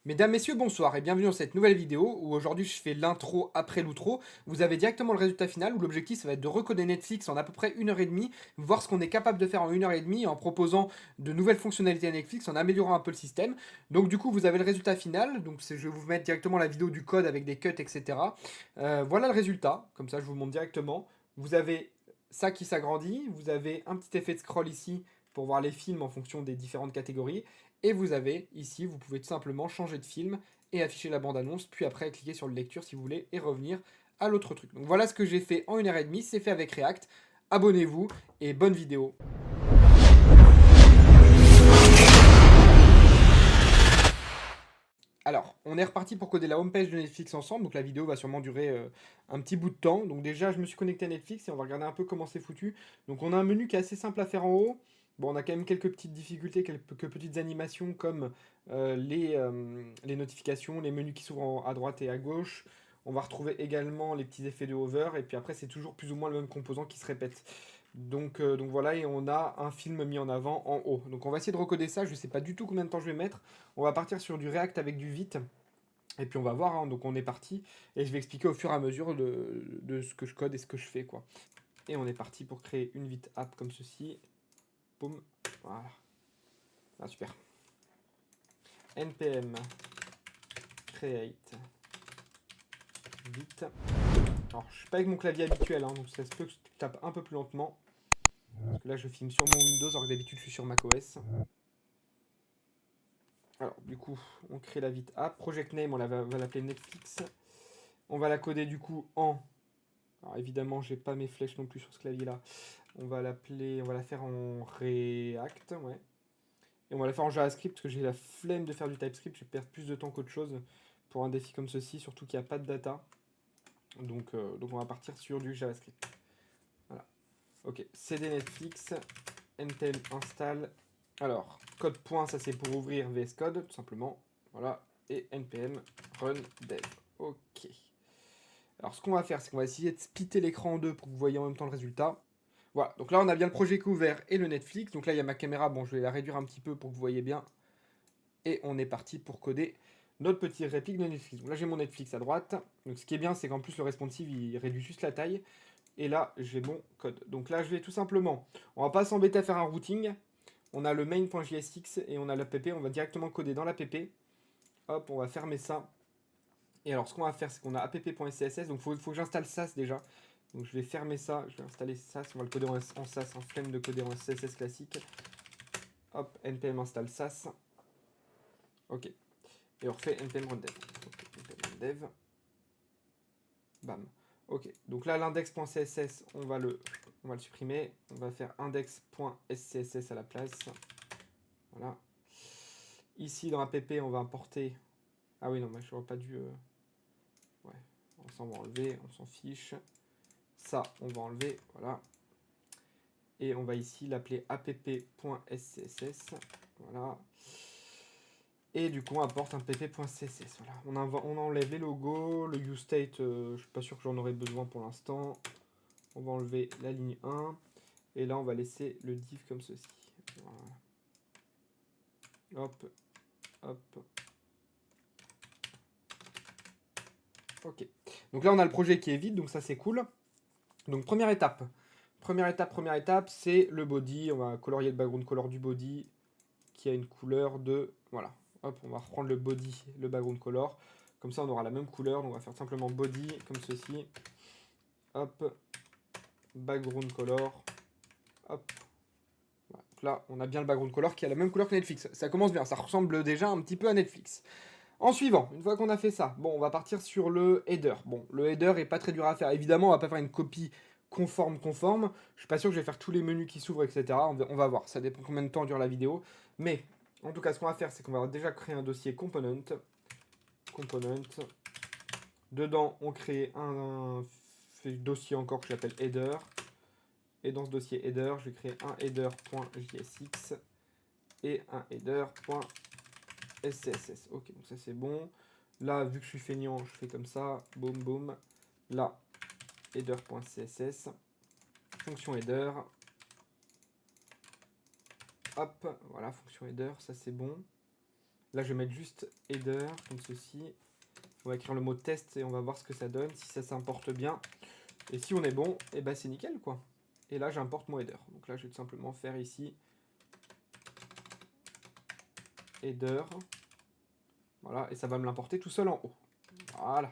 Mesdames, messieurs, bonsoir et bienvenue dans cette nouvelle vidéo où aujourd'hui je fais l'intro après l'outro. Vous avez directement le résultat final où l'objectif ça va être de recoder Netflix en à peu près 1 heure et demie, voir ce qu'on est capable de faire en 1 heure et demie en proposant de nouvelles fonctionnalités à Netflix, en améliorant un peu le système. Donc du coup vous avez le résultat final, donc je vais vous mettre directement la vidéo du code avec des cuts, etc. Voilà le résultat, comme ça je vous montre directement. Vous avez ça qui s'agrandit, vous avez un petit effet de scroll ici pour voir les films en fonction des différentes catégories. Et vous avez ici, vous pouvez tout simplement changer de film et afficher la bande-annonce, puis après cliquer sur le lecture si vous voulez et revenir à l'autre truc. Donc voilà ce que j'ai fait en 1 heure et demie, c'est fait avec React. Abonnez-vous et bonne vidéo. Alors, on est reparti pour coder la homepage de Netflix ensemble, donc la vidéo va sûrement durer un petit bout de temps. Donc déjà, je me suis connecté à Netflix et on va regarder un peu comment c'est foutu. Donc on a un menu qui est assez simple à faire en haut. Bon, on a quand même quelques petites difficultés, quelques petites animations comme les notifications, les menus qui s'ouvrent à droite et à gauche. On va retrouver également les petits effets de hover, et puis après c'est toujours plus ou moins le même composant qui se répète. Donc voilà, et on a un film mis en avant en haut. Donc on va essayer de recoder ça, je sais pas du tout combien de temps je vais mettre. On va partir sur du React avec du Vite. Et puis on va voir, hein. Donc on est parti. Et je vais expliquer au fur et à mesure de ce que je code et ce que je fais, quoi. Et on est parti pour créer une Vite app comme ceci. Boum. Voilà. Ah, super. npm create Vite. Alors je suis pas avec mon clavier habituel, hein, donc ça se peut que je tape un peu plus lentement. Parce que là je filme sur mon Windows alors que d'habitude je suis sur macOS. Alors du coup on crée la Vite app. Project name on va l'appeler Netflix. On va la coder du coup en... Alors évidemment, j'ai pas mes flèches non plus sur ce clavier-là. On va la faire en React, ouais. Et on va la faire en JavaScript parce que j'ai la flemme de faire du TypeScript. Je perds plus de temps qu'autre chose pour un défi comme ceci, surtout qu'il n'y a pas de data. Donc on va partir sur du JavaScript. Voilà. Ok, cd Netflix, npm install. Alors, code point, ça c'est pour ouvrir VS Code, tout simplement. Voilà. Et npm run dev. Ok. Alors ce qu'on va faire, c'est qu'on va essayer de splitter l'écran en deux pour que vous voyez en même temps le résultat. Voilà, donc là on a bien le projet qui est ouvert et le Netflix. Donc là il y a ma caméra, bon je vais la réduire un petit peu pour que vous voyez bien. Et on est parti pour coder notre petit réplique de Netflix. Donc là j'ai mon Netflix à droite. Donc ce qui est bien, c'est qu'en plus le responsive il réduit juste la taille. Et là j'ai mon code. Donc là je vais tout simplement, on va pas s'embêter à faire un routing. On a le main.jsx et on a l'app, on va directement coder dans l'app. Hop, on va fermer ça. Et alors, ce qu'on va faire, c'est qu'on a app.css. Donc, il faut que j'installe SAS déjà. Donc, je vais fermer ça. Je vais installer SAS. On va le coder en SAS, en flemme de coder en CSS classique. Hop, npm install SAS. Ok. Et on refait npm run dev. Okay, npm run dev. Bam. Ok. Donc là, l'index.css, on va le supprimer. On va faire index.scss à la place. Voilà. Ici, dans app, on va importer. Ah oui, non, mais je n'aurais pas dû. Ouais. On s'en va enlever. On s'en fiche. Ça, on va enlever, voilà. Et on va ici l'appeler app.scss. Voilà. Et du coup, on apporte un pp.css. Voilà. On enlève les logos. Le useState, je suis pas sûr que j'en aurai besoin pour l'instant. On va enlever la ligne 1. Et là, on va laisser le div comme ceci. Voilà. Hop. Hop. Ok. Donc là, on a le projet qui est vide. Donc ça, c'est cool. Donc première étape. Première étape, c'est le body. On va colorier le background color du body qui a une couleur de... Voilà. Hop, on va reprendre le body, le background color. Comme ça, on aura la même couleur. Donc on va faire simplement body comme ceci. Hop. Background color. Hop. Voilà. Donc là, on a bien le background color qui a la même couleur que Netflix. Ça commence bien. Ça ressemble déjà un petit peu à Netflix. En suivant, une fois qu'on a fait ça, bon, on va partir sur le header. Bon, le header est pas très dur à faire. Évidemment, on va pas faire une copie conforme. Je suis pas sûr que je vais faire tous les menus qui s'ouvrent, etc. On va voir. Ça dépend combien de temps dure la vidéo. Mais, en tout cas, ce qu'on va faire, c'est qu'on va déjà créer un dossier component. Dedans, on crée un dossier encore que j'appelle header. Et dans ce dossier header, je vais créer un header.jsx et un header.jsx. SCSS. Ok, donc ça c'est bon. Là, vu que je suis feignant, je fais comme ça. Boum, boum. Là, header.css. Fonction header. Hop, voilà, fonction header, ça c'est bon. Là, je vais mettre juste header, comme ceci. On va écrire le mot test et on va voir ce que ça donne, si ça s'importe bien. Et si on est bon, et ben c'est nickel, quoi. Et là, j'importe mon header. Donc là, je vais tout simplement faire ici header. Voilà, et ça va me l'importer tout seul en haut. Voilà.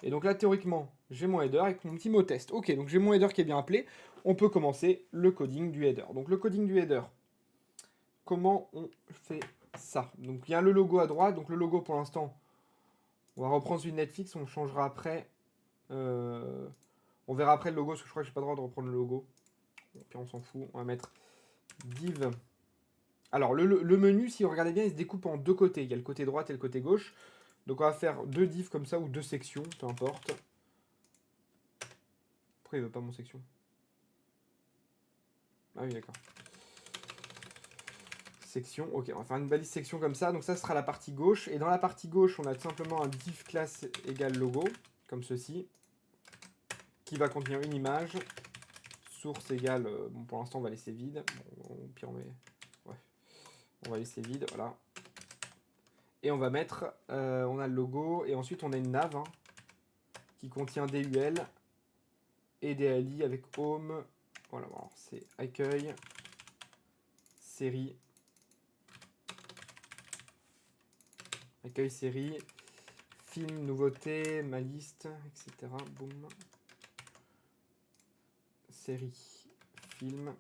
Et donc là, théoriquement, j'ai mon header avec mon petit mot test. Ok, donc j'ai mon header qui est bien appelé. On peut commencer le coding du header. Donc le coding du header, comment on fait ça? Donc il y a le logo à droite. Donc le logo, pour l'instant, on va reprendre celui de Netflix. On changera après. On verra après le logo, parce que je crois que j'ai pas le droit de reprendre le logo. Bon, puis on s'en fout. On va mettre div. Alors le menu, si vous regardez bien, il se découpe en deux côtés. Il y a le côté droite et le côté gauche. Donc on va faire deux divs comme ça, ou deux sections, peu importe. Pourquoi il veut pas mon section? Ah oui, d'accord. Section, ok, on va faire une balise section comme ça. Donc ça sera la partie gauche. Et dans la partie gauche, on a tout simplement un div class égale logo, comme ceci, qui va contenir une image. Source égale, bon pour l'instant on va laisser vide. Bon, puis on met, ouais, on va laisser vide, voilà. Et on va mettre, on a le logo, et ensuite on a une nav, hein, qui contient des UL et des ALI avec home. Voilà, alors c'est accueil, série, accueil série, film, nouveauté, ma liste, etc. Boum. Série, film,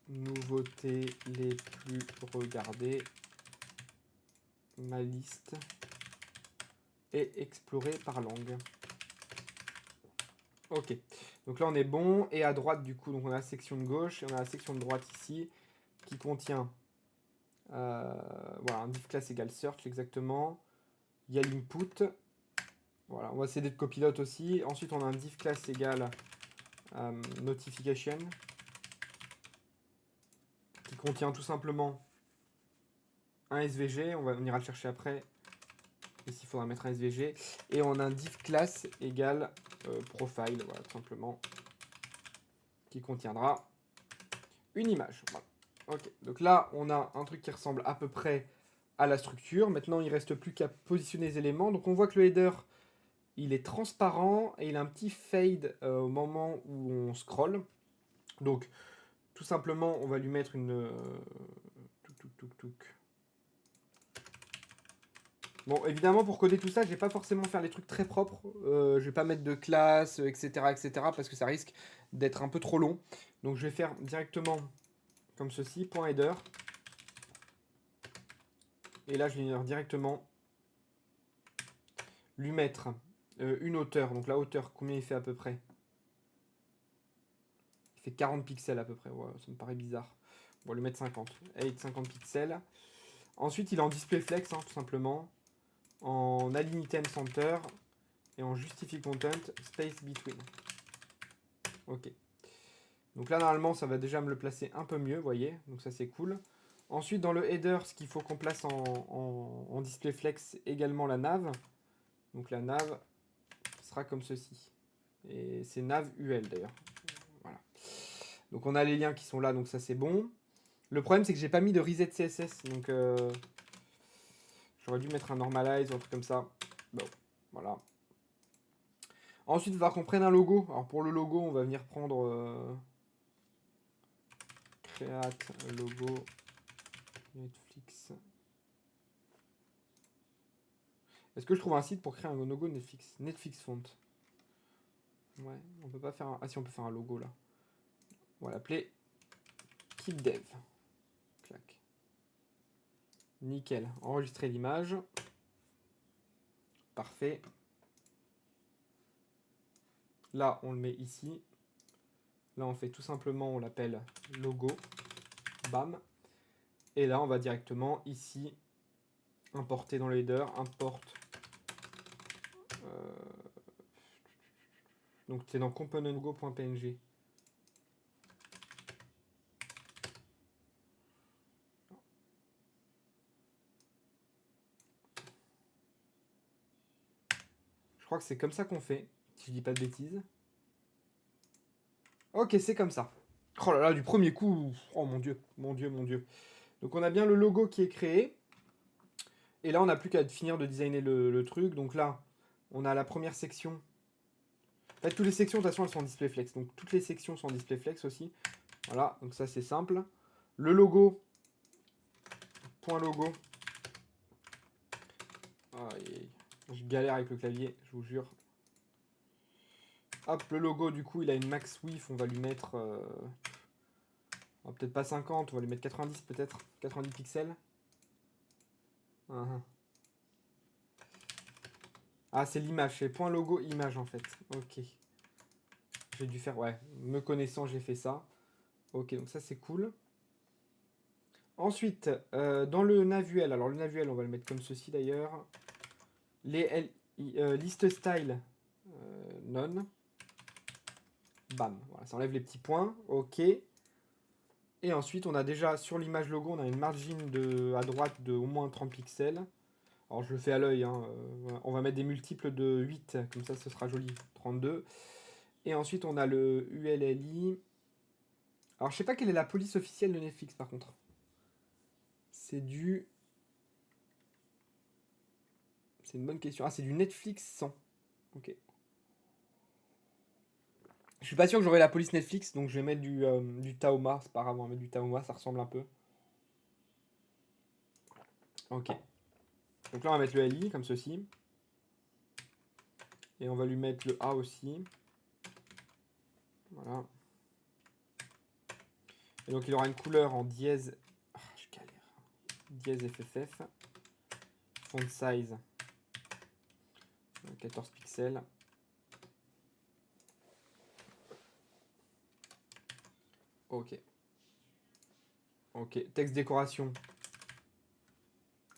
nouveautés les plus regardées, ma liste, et explorer par langue. Ok, donc là on est bon, et à droite du coup, donc on a la section de gauche, et on a la section de droite ici, qui contient, voilà, un div class égale search exactement, il y a l'input, voilà, on va essayer d'être copilote aussi, ensuite on a un div class égale notification, qui contient tout simplement un SVG, on ira le chercher après, ici il faudra mettre un SVG, et on a un div class égale profile, voilà, tout simplement, qui contiendra une image. Voilà. Ok, donc là on a un truc qui ressemble à peu près à la structure. Maintenant il reste plus qu'à positionner les éléments. Donc on voit que le header il est transparent et il a un petit fade au moment où on scroll. Donc tout simplement on va lui mettre une Bon, évidemment, pour coder tout ça, je vais pas forcément faire les trucs très propres. Je vais pas mettre de classe, etc., etc., parce que ça risque d'être un peu trop long. Donc, je vais faire directement comme ceci, point .header. Et là, je vais directement lui mettre une hauteur. Donc, la hauteur, combien il fait à peu près? Il fait 40 pixels à peu près. Ouais, ça me paraît bizarre. On va lui mettre 50. 50 pixels. Ensuite, il est en display flex, hein, tout simplement. En align item center. Et en justify content, space between. Ok. Donc là, normalement, ça va déjà me le placer un peu mieux, vous voyez. Donc ça, c'est cool. Ensuite, dans le header, ce qu'il faut qu'on place en display flex, également la nav. Donc la nav sera comme ceci. Et c'est nav UL d'ailleurs. Voilà. Donc on a les liens qui sont là, donc ça c'est bon. Le problème, c'est que j'ai pas mis de reset CSS. Donc j'aurais dû mettre un normalize ou un truc comme ça. Bon, voilà. Ensuite, il va falloir qu'on prenne un logo. Alors pour le logo, on va venir prendre... create logo Netflix. Est-ce que je trouve un site pour créer un logo Netflix? Netflix font. Ouais, on peut pas faire un... Ah si, on peut faire un logo là. On va l'appeler KitDev. Clac. Nickel. Enregistrer l'image. Parfait. Là, on le met ici. Là, on fait tout simplement, on l'appelle logo. Bam. Et là, on va directement ici importer dans le header. Importe. Donc, c'est dans componentgo.png. Je crois que c'est comme ça qu'on fait, si je dis pas de bêtises. Ok, c'est comme ça. Oh là là, du premier coup, oh mon dieu, mon dieu, mon dieu. Donc on a bien le logo qui est créé. Et là, on n'a plus qu'à finir de designer le truc. Donc là, on a la première section. En fait, toutes les sections, de toute façon, elles sont en display flex. Donc toutes les sections sont en display flex aussi. Voilà, donc ça, c'est simple. Le logo. Point logo. Aïe, je galère avec le clavier, je vous jure. Hop, le logo, du coup, il a une max width. On va lui mettre... peut-être pas 50, on va lui mettre 90 peut-être. 90 pixels. Ah, c'est l'image, c'est point logo image en fait. Ok. J'ai dû faire, ouais, me connaissant, j'ai fait ça. Ok, donc ça c'est cool. Ensuite, dans le Navuel, alors le Navuel, on va le mettre comme ceci d'ailleurs. Les list style, non. Bam, voilà, ça enlève les petits points. Ok. Et ensuite, on a déjà sur l'image logo, on a une margin à droite de au moins 30 pixels. Alors je le fais à l'œil, hein, voilà. On va mettre des multiples de 8, comme ça ce sera joli. 32. Et ensuite, on a le ULLI. Alors, je sais pas quelle est la police officielle de Netflix, par contre. C'est du... C'est une bonne question. Ah, c'est du Netflix 100. Ok. Je suis pas sûr que j'aurai la police Netflix, donc je vais mettre du Taoma. C'est pas grave, on va mettre du Taoma, ça ressemble un peu. Ok. Donc là, on va mettre le LI, comme ceci. Et on va lui mettre le A aussi. Voilà. Et donc, il aura une couleur en dièse... Ah, je galère. Dièse FFF. Font size. 14 pixels. Ok. Ok. Texte décoration.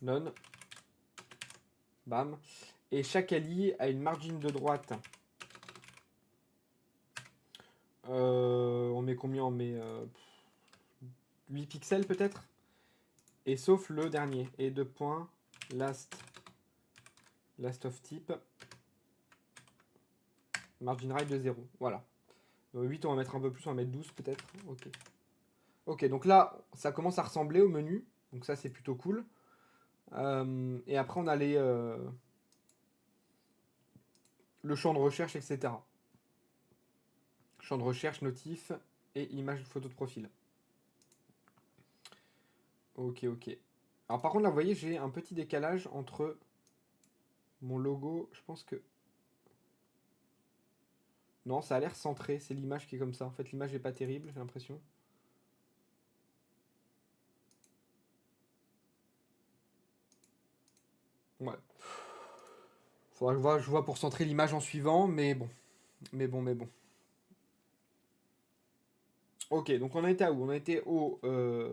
Non. Bam. Et chaque allié a une margin de droite. On met combien? On met 8 pixels peut-être. Et sauf le dernier. Et 2 points. Last of type. Margin right de 0. Voilà. Donc 8, on va mettre un peu plus. On va mettre 12 peut-être. Ok. Ok, donc là, ça commence à ressembler au menu. Donc ça, c'est plutôt cool. Et après, on a le champ de recherche, etc. Champ de recherche, notif et image de photo de profil. Ok, ok. Alors par contre, là, vous voyez, j'ai un petit décalage entre mon logo. Je pense que... Non, ça a l'air centré. C'est l'image qui est comme ça. En fait, l'image n'est pas terrible, j'ai l'impression. Ouais. Faudra que je vois pour centrer l'image en suivant, mais bon. Mais bon. Ok, donc on a été à où? On a été au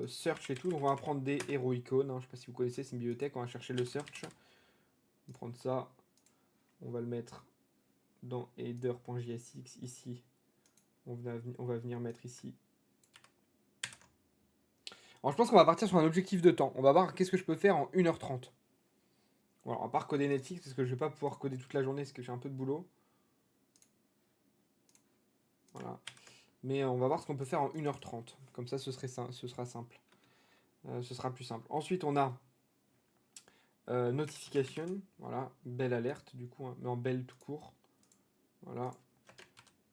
search et tout. Donc on va prendre des hero icônes. Hein. Je sais pas si vous connaissez, c'est une bibliothèque. On va chercher le search. On va prendre ça. On va le mettre dans header.jsx ici. On va venir mettre ici. Alors je pense qu'on va partir sur un objectif de temps. On va voir qu'est-ce que je peux faire en 1h30. Voilà, on va pas recoder Netflix parce que je vais pas pouvoir coder toute la journée parce que j'ai un peu de boulot. Voilà. Mais on va voir ce qu'on peut faire en 1h30. Comme ça, ce sera simple. Ce sera plus simple. Ensuite, on a notification. Voilà, belle alerte du coup, hein, mais en belle tout court. Voilà.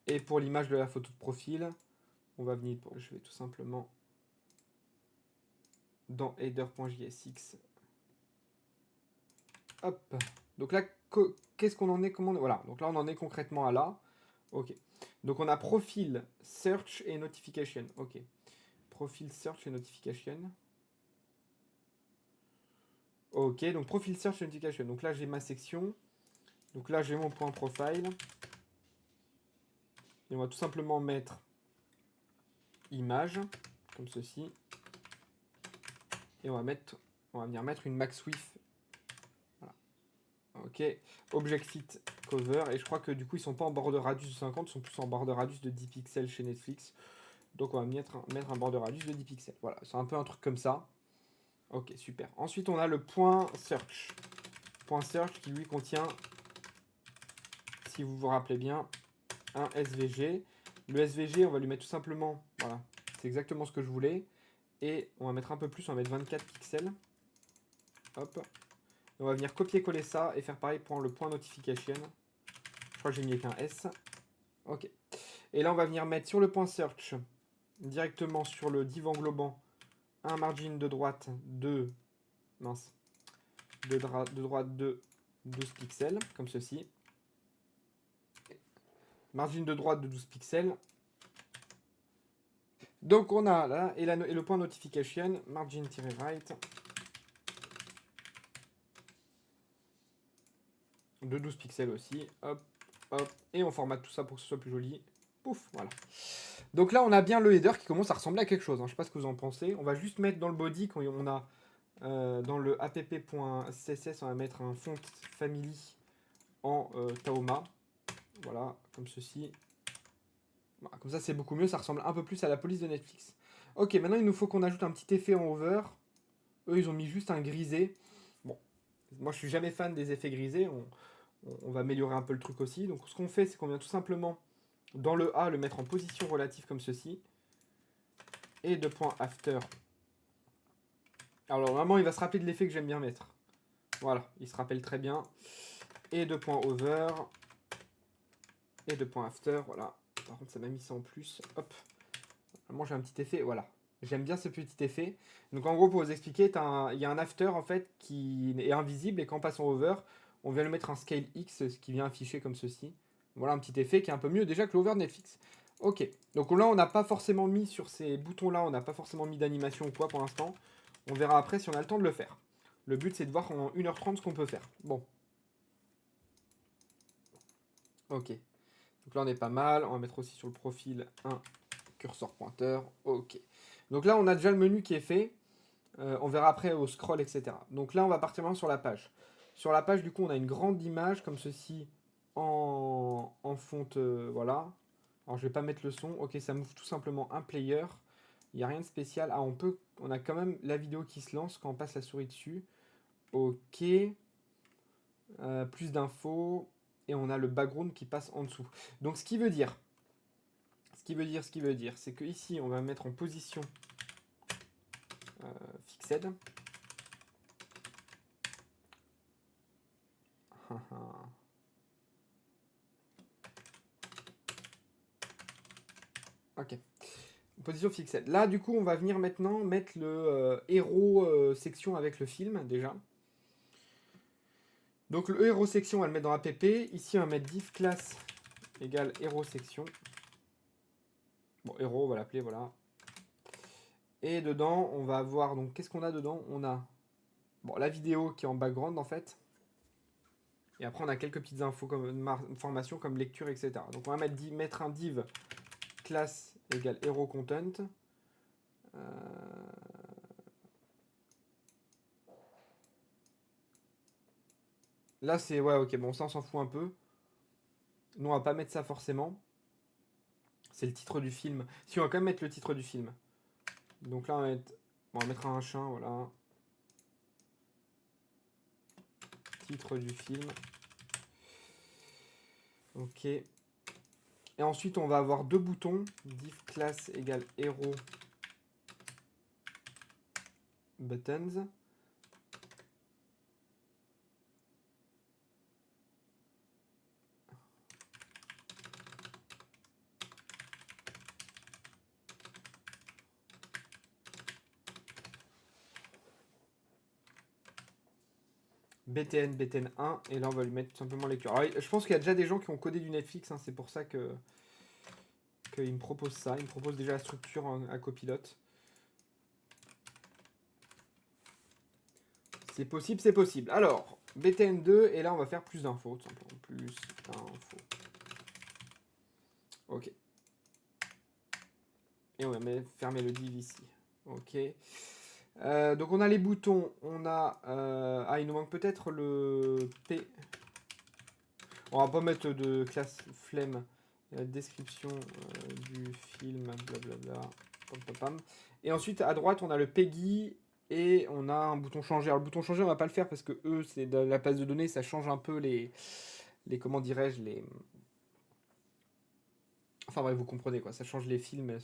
Et pour l'image de la photo de profil, on va venir. Je vais tout simplement dans header.jsx. Hop. Donc là, qu'est-ce qu'on en est? Voilà. Donc là, on en est concrètement à là. Ok. Donc on a profil, search et notification. Ok. Profil, search et notification. Ok. Donc profil, search et notification. Donc là, j'ai ma section. Donc là, j'ai mon point profile. Et on va tout simplement mettre image, comme ceci. Et on va venir mettre une max width. Voilà. Ok. Object fit cover. Et je crois que du coup, ils sont pas en border radius de 50, ils sont plus en border radius de 10 pixels chez Netflix. Donc on va mettre un border radius de 10 pixels. Voilà, c'est un peu un truc comme ça. Ok, super. Ensuite, on a le point search. Point search qui lui contient, si vous vous rappelez bien, un SVG. Le SVG, on va lui mettre tout simplement, voilà, c'est exactement ce que je voulais. Et on va mettre un peu plus, on va mettre 24 pixels. Hop. On va venir copier-coller ça et faire pareil pour le point notification. Je crois que j'ai mis avec un S. Ok. Et là, on va venir mettre sur le point search, directement sur le div englobant, un margin de droite de... Mince. De droite de 12 pixels, comme ceci. Margin de droite de 12 pixels. Donc on a là, et le point notification, margin-right de 12 pixels aussi. Hop, hop. Et on formate tout ça pour que ce soit plus joli. Pouf, voilà. Donc là, on a bien le header qui commence à ressembler à quelque chose. Hein. Je sais pas ce que vous en pensez. On va juste mettre dans le body, quand on a dans le app.css, on va mettre un font family en Taoma. Voilà, comme ceci. Voilà, comme ça, c'est beaucoup mieux. Ça ressemble un peu plus à la police de Netflix. Ok, maintenant, il nous faut qu'on ajoute un petit effet en over. Eux, ils ont mis juste un grisé. Bon, moi, je suis jamais fan des effets grisés. On va améliorer un peu le truc aussi. Donc, ce qu'on fait, c'est qu'on vient tout simplement, dans le A, le mettre en position relative comme ceci. Et de point after. Alors, normalement, il va se rappeler de l'effet que j'aime bien mettre. Voilà, il se rappelle très bien. Et de point over. Et de point after, voilà. Par contre, ça m'a mis ça en plus. Hop. Normalement, j'ai un petit effet, voilà. J'aime bien ce petit effet. Donc, en gros, pour vous expliquer, il y a un after, en fait, qui est invisible. Et quand on passe en over, on vient le mettre un scale X, ce qui vient afficher comme ceci. Voilà un petit effet qui est un peu mieux déjà que l'over de Netflix. Ok. Donc là, on n'a pas forcément mis sur ces boutons-là, on n'a pas forcément mis d'animation ou quoi pour l'instant. On verra après si on a le temps de le faire. Le but, c'est de voir en 1h30 ce qu'on peut faire. Bon. Ok. Donc là, on est pas mal. On va mettre aussi sur le profil un curseur pointeur. Ok. Donc là, on a déjà le menu qui est fait. On verra après au scroll, etc. Donc là, on va partir maintenant sur la page. Sur la page, du coup, on a une grande image comme ceci en fonte. Voilà. Alors, je vais pas mettre le son. Ok, ça m'ouvre tout simplement un player. Il n'y a rien de spécial. Ah, on a quand même la vidéo qui se lance quand on passe la souris dessus. Ok. Plus d'infos. Et on a le background qui passe en dessous. Donc, ce qui veut dire, c'est que ici, on va mettre en position fixed. Ok. Position fixed. Là, du coup, on va venir maintenant mettre le héros section avec le film, déjà. Donc, le héros section, on va le mettre dans app. Ici, on va mettre div class égale héros section. Bon, héros, on va l'appeler, voilà. Et dedans, on va avoir... Donc, qu'est-ce qu'on a dedans? On a bon, la vidéo qui est en background, en fait. Et après, on a quelques petites infos comme informations comme lecture, etc. Donc, on va mettre un div class égale hero content. Là, c'est... Ouais, ok, bon, ça, on s'en fout un peu. Nous, on va pas mettre ça forcément. C'est le titre du film. Si, on va quand même mettre le titre du film. Donc là, on va mettre un chien, voilà. Titre du film. Ok. Et ensuite, on va avoir deux boutons. Div class égale hero buttons. BTN1, et là on va lui mettre tout simplement lecture. Alors, je pense qu'il y a déjà des gens qui ont codé du Netflix, hein, c'est pour ça qu'il me propose ça. Il me propose déjà la structure à copilote. C'est possible, c'est possible. Alors, BTN2, et là on va faire plus d'infos, tout simplement. Plus d'infos. Ok. Et on va fermer le div ici. Ok. Donc on a les boutons, on a... ah, il nous manque peut-être le P. On va pas mettre de classe flemme. Description du film, blablabla. Pam, pam, pam. Et ensuite, à droite, on a le PEGI et on a un bouton changer. Alors, le bouton changer, on va pas le faire parce que eux, c'est de la base de données, ça change un peu les comment dirais-je, les... Enfin bref, vous comprenez quoi, ça change les films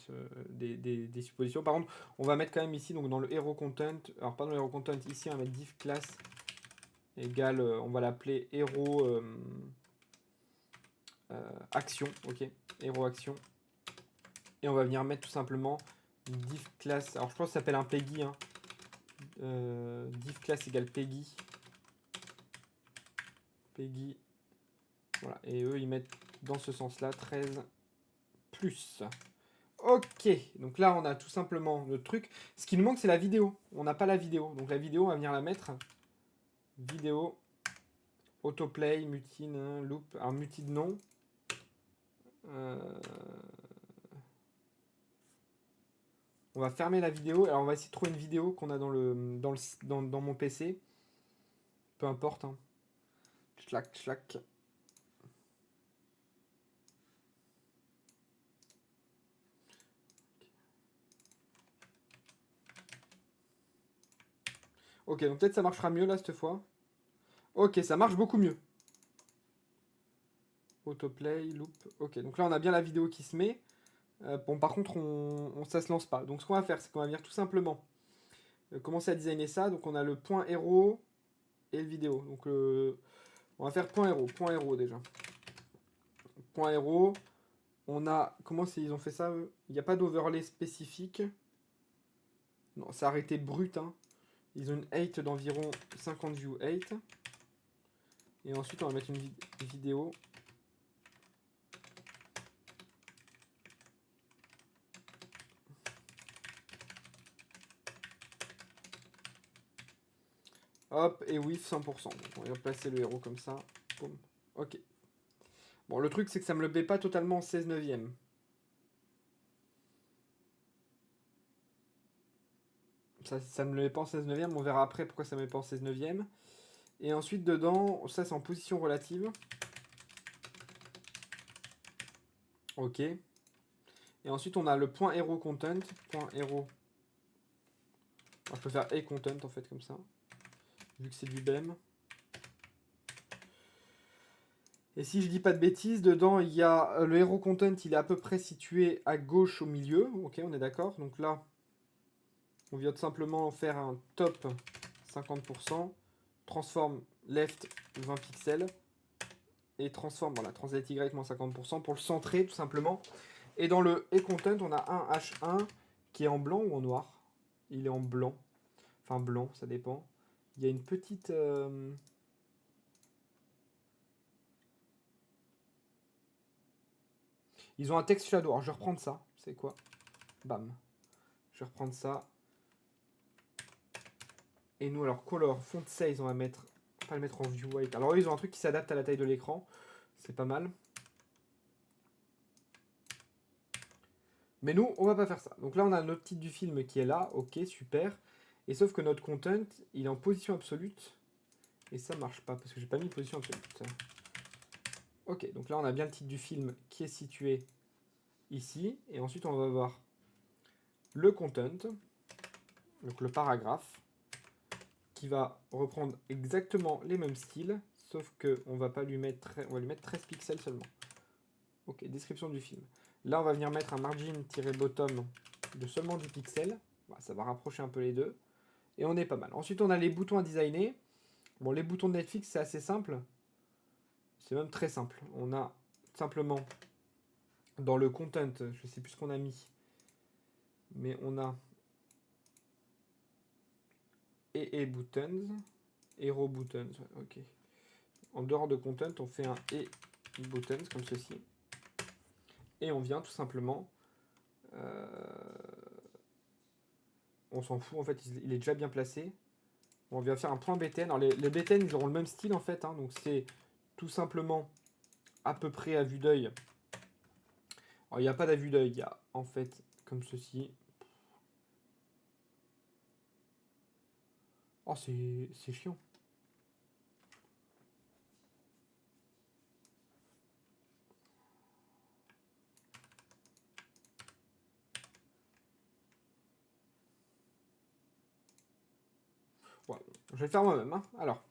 des suppositions. Par contre, on va mettre quand même ici, donc dans le hero content, alors pas dans le hero content, ici on va mettre div class égale, on va l'appeler héros action, ok, héros action. Et on va venir mettre tout simplement div class, alors je pense que ça s'appelle un Peggy, hein. Div class égale Peggy. Peggy, voilà, et eux ils mettent dans ce sens-là 13 plus. Ok, donc là on a tout simplement notre truc. Ce qui nous manque c'est la vidéo. On n'a pas la vidéo, donc la vidéo on va venir la mettre. Vidéo, autoplay, mutine, hein, loop. Alors mutine non. On va fermer la vidéo. Alors on va essayer de trouver une vidéo qu'on a dans mon PC. Peu importe. Hein. Schlack, schlack. Ok, donc peut-être ça marchera mieux là cette fois. Ok, ça marche beaucoup mieux. Autoplay, loop. Ok, donc là on a bien la vidéo qui se met. Bon, par contre, ça se lance pas. Donc ce qu'on va faire, c'est qu'on va venir tout simplement commencer à designer ça. Donc on a le point héros et le vidéo. Donc on va faire point héros déjà. Point héros. On a. Comment ils ont fait ça eux? Il n'y a pas d'overlay spécifique. Non, c'est arrêté brut. Hein. Ils ont une height d'environ 50 view height. Et ensuite, on va mettre une vidéo. Hop, et width 100%. Donc, on va placer le héros comme ça. Boum. Ok. Bon, le truc, c'est que ça me le met pas totalement en 16 neuvième. Ça ne me le met pas en 16 neuvième. On verra après pourquoi ça ne me met pas en 16 neuvième. Et ensuite, dedans, ça, c'est en position relative. Ok. Et ensuite, on a le point héros content. Point héros. Alors, je peux faire et content, en fait, comme ça. Vu que c'est du BEM. Et si je dis pas de bêtises, dedans il y a le hero content, il est à peu près situé à gauche au milieu. Ok, on est d'accord. Donc là, on vient tout simplement faire un top 50%, transform left 20 pixels et transform, voilà, translate y moins 50% pour le centrer tout simplement. Et dans le e content, on a un H1 qui est en blanc ou en noir. Il est en blanc. Enfin blanc, ça dépend. Il y a une petite... Ils ont un text shadow. Alors je vais reprendre ça. C'est quoi? Bam. Je vais reprendre ça. Et nous, alors, color, font size, on va mettre, pas le mettre en view white. Alors, eux, ils ont un truc qui s'adapte à la taille de l'écran. C'est pas mal. Mais nous, on va pas faire ça. Donc là, on a notre titre du film qui est là. Ok, super. Et sauf que notre content, il est en position absolue. Et ça marche pas parce que j'ai pas mis position absolue. Ok, donc là, on a bien le titre du film qui est situé ici. Et ensuite, on va avoir le content, donc le paragraphe, qui va reprendre exactement les mêmes styles, sauf que on va lui mettre 13 pixels seulement. Ok, description du film. Là, on va venir mettre un margin-bottom de seulement 10 pixels. Voilà, ça va rapprocher un peu les deux. Et on est pas mal. Ensuite, on a les boutons à designer. Bon, les boutons de Netflix, c'est assez simple. C'est même très simple. On a simplement dans le content, je sais plus ce qu'on a mis, mais on a et buttons, hero buttons, ok. En dehors de content, on fait un et buttons comme ceci. Et on vient tout simplement on s'en fout, en fait, il est déjà bien placé. On vient faire un point BTN. Alors, les BTN, ils auront le même style, en fait. Hein, donc, c'est tout simplement à peu près à vue d'œil. Alors, il n'y a pas d'à vue d'œil. Il y a, en fait, comme ceci. Oh, c'est chiant. Ouais, je vais le faire moi-même. Hein. Alors,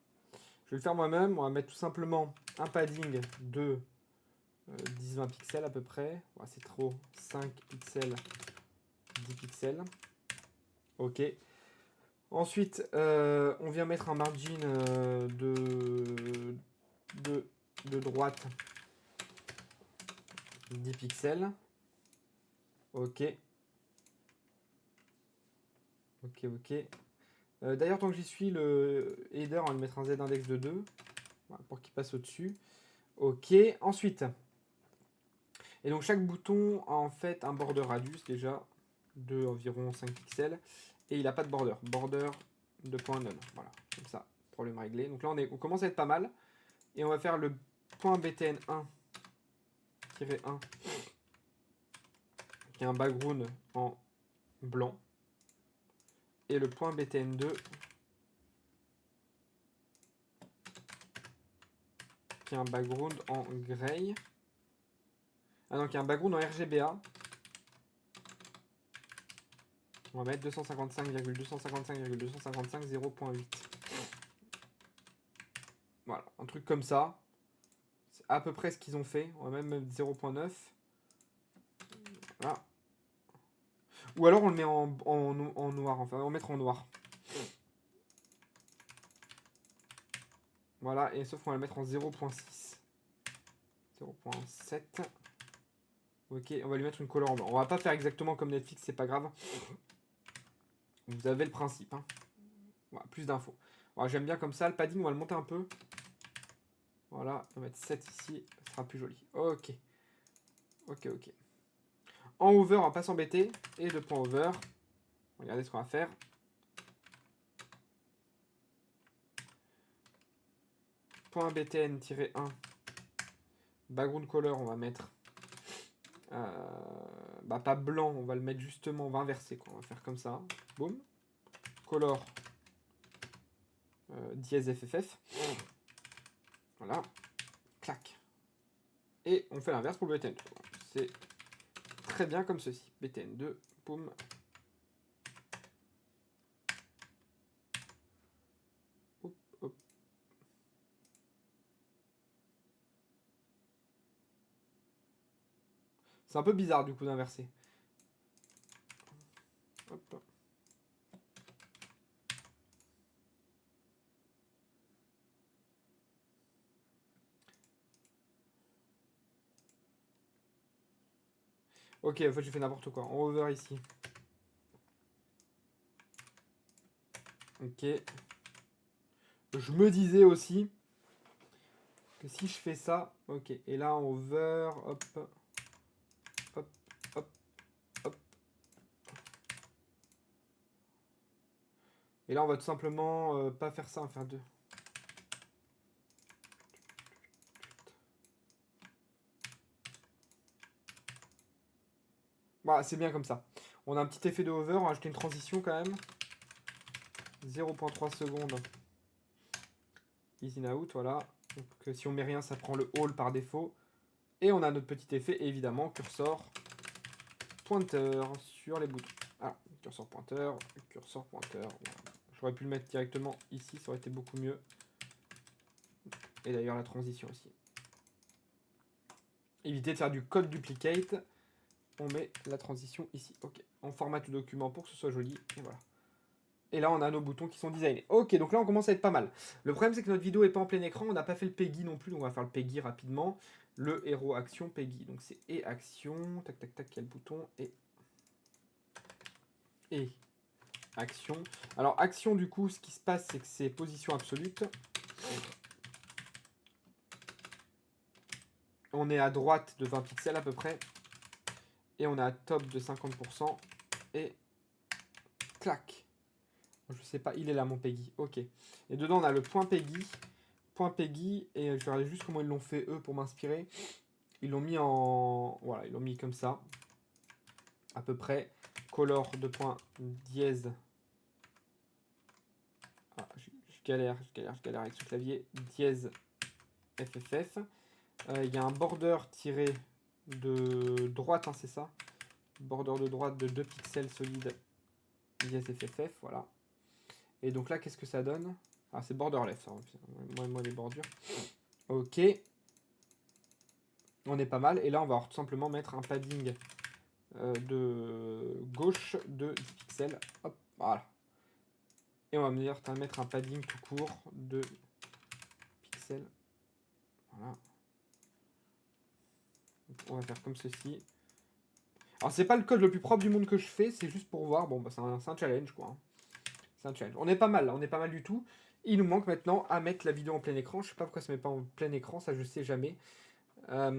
je vais le faire moi-même. On va mettre tout simplement un padding de 10-20 pixels à peu près. Ouais, c'est trop. 5 pixels, 10 pixels. Ok. Ensuite, on vient mettre un margin de droite 10 pixels. Ok. Ok. D'ailleurs, tant que j'y suis, le header, on va lui mettre un z-index de 2. Voilà, pour qu'il passe au-dessus. Ok. Ensuite. Et donc, chaque bouton a en fait un border radius déjà de environ 5 pixels. Et il n'a pas de border. Border de point none. Voilà. Comme ça. Problème réglé. Donc là, on commence à être pas mal. Et on va faire le point btn1-1 qui est un background en blanc. Et le point btn2 qui est un background en gray. Ah non, qui est un background en RGBA. On va mettre 255,255,255 0.8. Voilà, un truc comme ça. C'est à peu près ce qu'ils ont fait. On va même mettre 0.9. Voilà. Ou alors on le met en noir. Enfin, on va mettre en noir. Voilà, et sauf qu'on va le mettre en 0.6. 0.7. Ok, on va lui mettre une couleur en blanc. On va pas faire exactement comme Netflix, c'est pas grave. Vous avez le principe. Hein. Voilà, plus d'infos. Voilà, j'aime bien comme ça. Le padding, on va le monter un peu. Voilà, on va mettre 7 ici. Ça sera plus joli. Ok. En over, on va pas s'embêter. Et le point over. Regardez ce qu'on va faire. Point btn-1. Background color, on va mettre. Pas blanc, on va le mettre justement. On va inverser, quoi. On va faire comme ça. Boum. Color. Dièse FFF. Voilà. Clac. Et on fait l'inverse pour le btn2. C'est très bien comme ceci. btn2. Boum. Hop. C'est un peu bizarre du coup d'inverser. Hop. Ok, en fait j'ai fait n'importe quoi. En over ici. Ok. Je me disais aussi que si je fais ça, ok. Et là en over, hop. Et là on va tout simplement pas faire ça, on va faire 2. Voilà, c'est bien comme ça. On a un petit effet de over, on va ajouter une transition quand même. 0.3 secondes. Easy in out, voilà. Donc si on met rien, ça prend le all par défaut. Et on a notre petit effet, évidemment, cursor pointer sur les boutons. Ah, cursor pointer. Voilà. J'aurais pu le mettre directement ici, ça aurait été beaucoup mieux. Et d'ailleurs la transition aussi. Éviter de faire du code duplicate. On met la transition ici. Ok. On formate le document pour que ce soit joli. Et voilà. Et là, on a nos boutons qui sont designés. Ok, donc là, on commence à être pas mal. Le problème, c'est que notre vidéo n'est pas en plein écran. On n'a pas fait le Peggy non plus. Donc, on va faire le Peggy rapidement. Le héros action Peggy. Donc, c'est et action. Tac, tac, tac. Quel bouton et action. Alors, action, du coup, ce qui se passe, c'est que c'est position absolue. On est à droite de 20 pixels à peu près. Et on est à top de 50%. Et clac. Je sais pas, il est là mon Peggy. Ok. Et dedans, on a le point Peggy. Point Peggy. Et je vais regarder juste comment ils l'ont fait eux pour m'inspirer. Ils l'ont mis en. Voilà, ils l'ont mis comme ça. À peu près. Color de point dièse. Ah, je galère avec ce clavier. Dièse FFF. Il y a un border tiré de droite, hein, c'est ça. Border de droite de 2 pixels solides. Dièse FFF, voilà. Et donc là, qu'est-ce que ça donne? Ah, c'est borderless. Hein. Moi, les bordures. Ok. On est pas mal. Et là, on va tout simplement mettre un padding de gauche de 10 pixels. Hop, voilà. Et on va mettre un padding tout court de pixels. Voilà. Donc, on va faire comme ceci. Alors c'est pas le code le plus propre du monde que je fais, c'est juste pour voir. Bon bah c'est un challenge quoi. C'est un challenge. On est pas mal là, on est pas mal du tout. Il nous manque maintenant à mettre la vidéo en plein écran. Je sais pas pourquoi ça met pas en plein écran, ça je sais jamais. Parce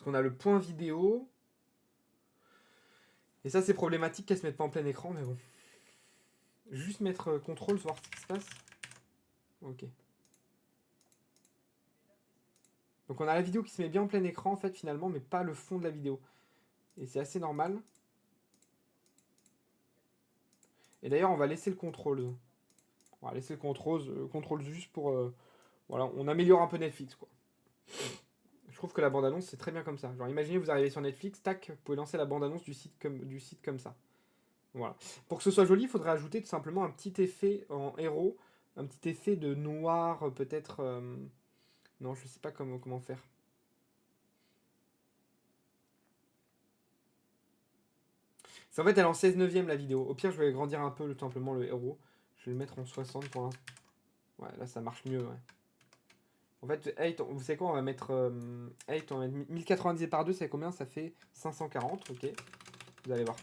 qu'on a le point vidéo. Et ça c'est problématique qu'elle se mette pas en plein écran, mais bon. Juste mettre contrôle, voir ce qui se passe. Ok. Donc on a la vidéo qui se met bien en plein écran en fait finalement, mais pas le fond de la vidéo. Et c'est assez normal. Et d'ailleurs on va laisser le contrôle. On va laisser le contrôle juste pour... voilà, on améliore un peu Netflix quoi. Je trouve que la bande-annonce c'est très bien comme ça. Genre imaginez vous arrivez sur Netflix, tac, vous pouvez lancer la bande-annonce du site comme ça. Voilà. Pour que ce soit joli, il faudrait ajouter tout simplement un petit effet en héros, un petit effet de noir peut-être... non, je sais pas comment faire. En fait, elle est en 16 neuvième la vidéo. Au pire, je vais agrandir un peu tout simplement le héros. Je vais le mettre en 60 pour l'instant. Ouais, là ça marche mieux, ouais. En fait, 8, vous savez quoi, on va mettre 8, on va mettre 1090 divisé par 2, c'est combien? Ça fait 540, ok. Vous allez voir.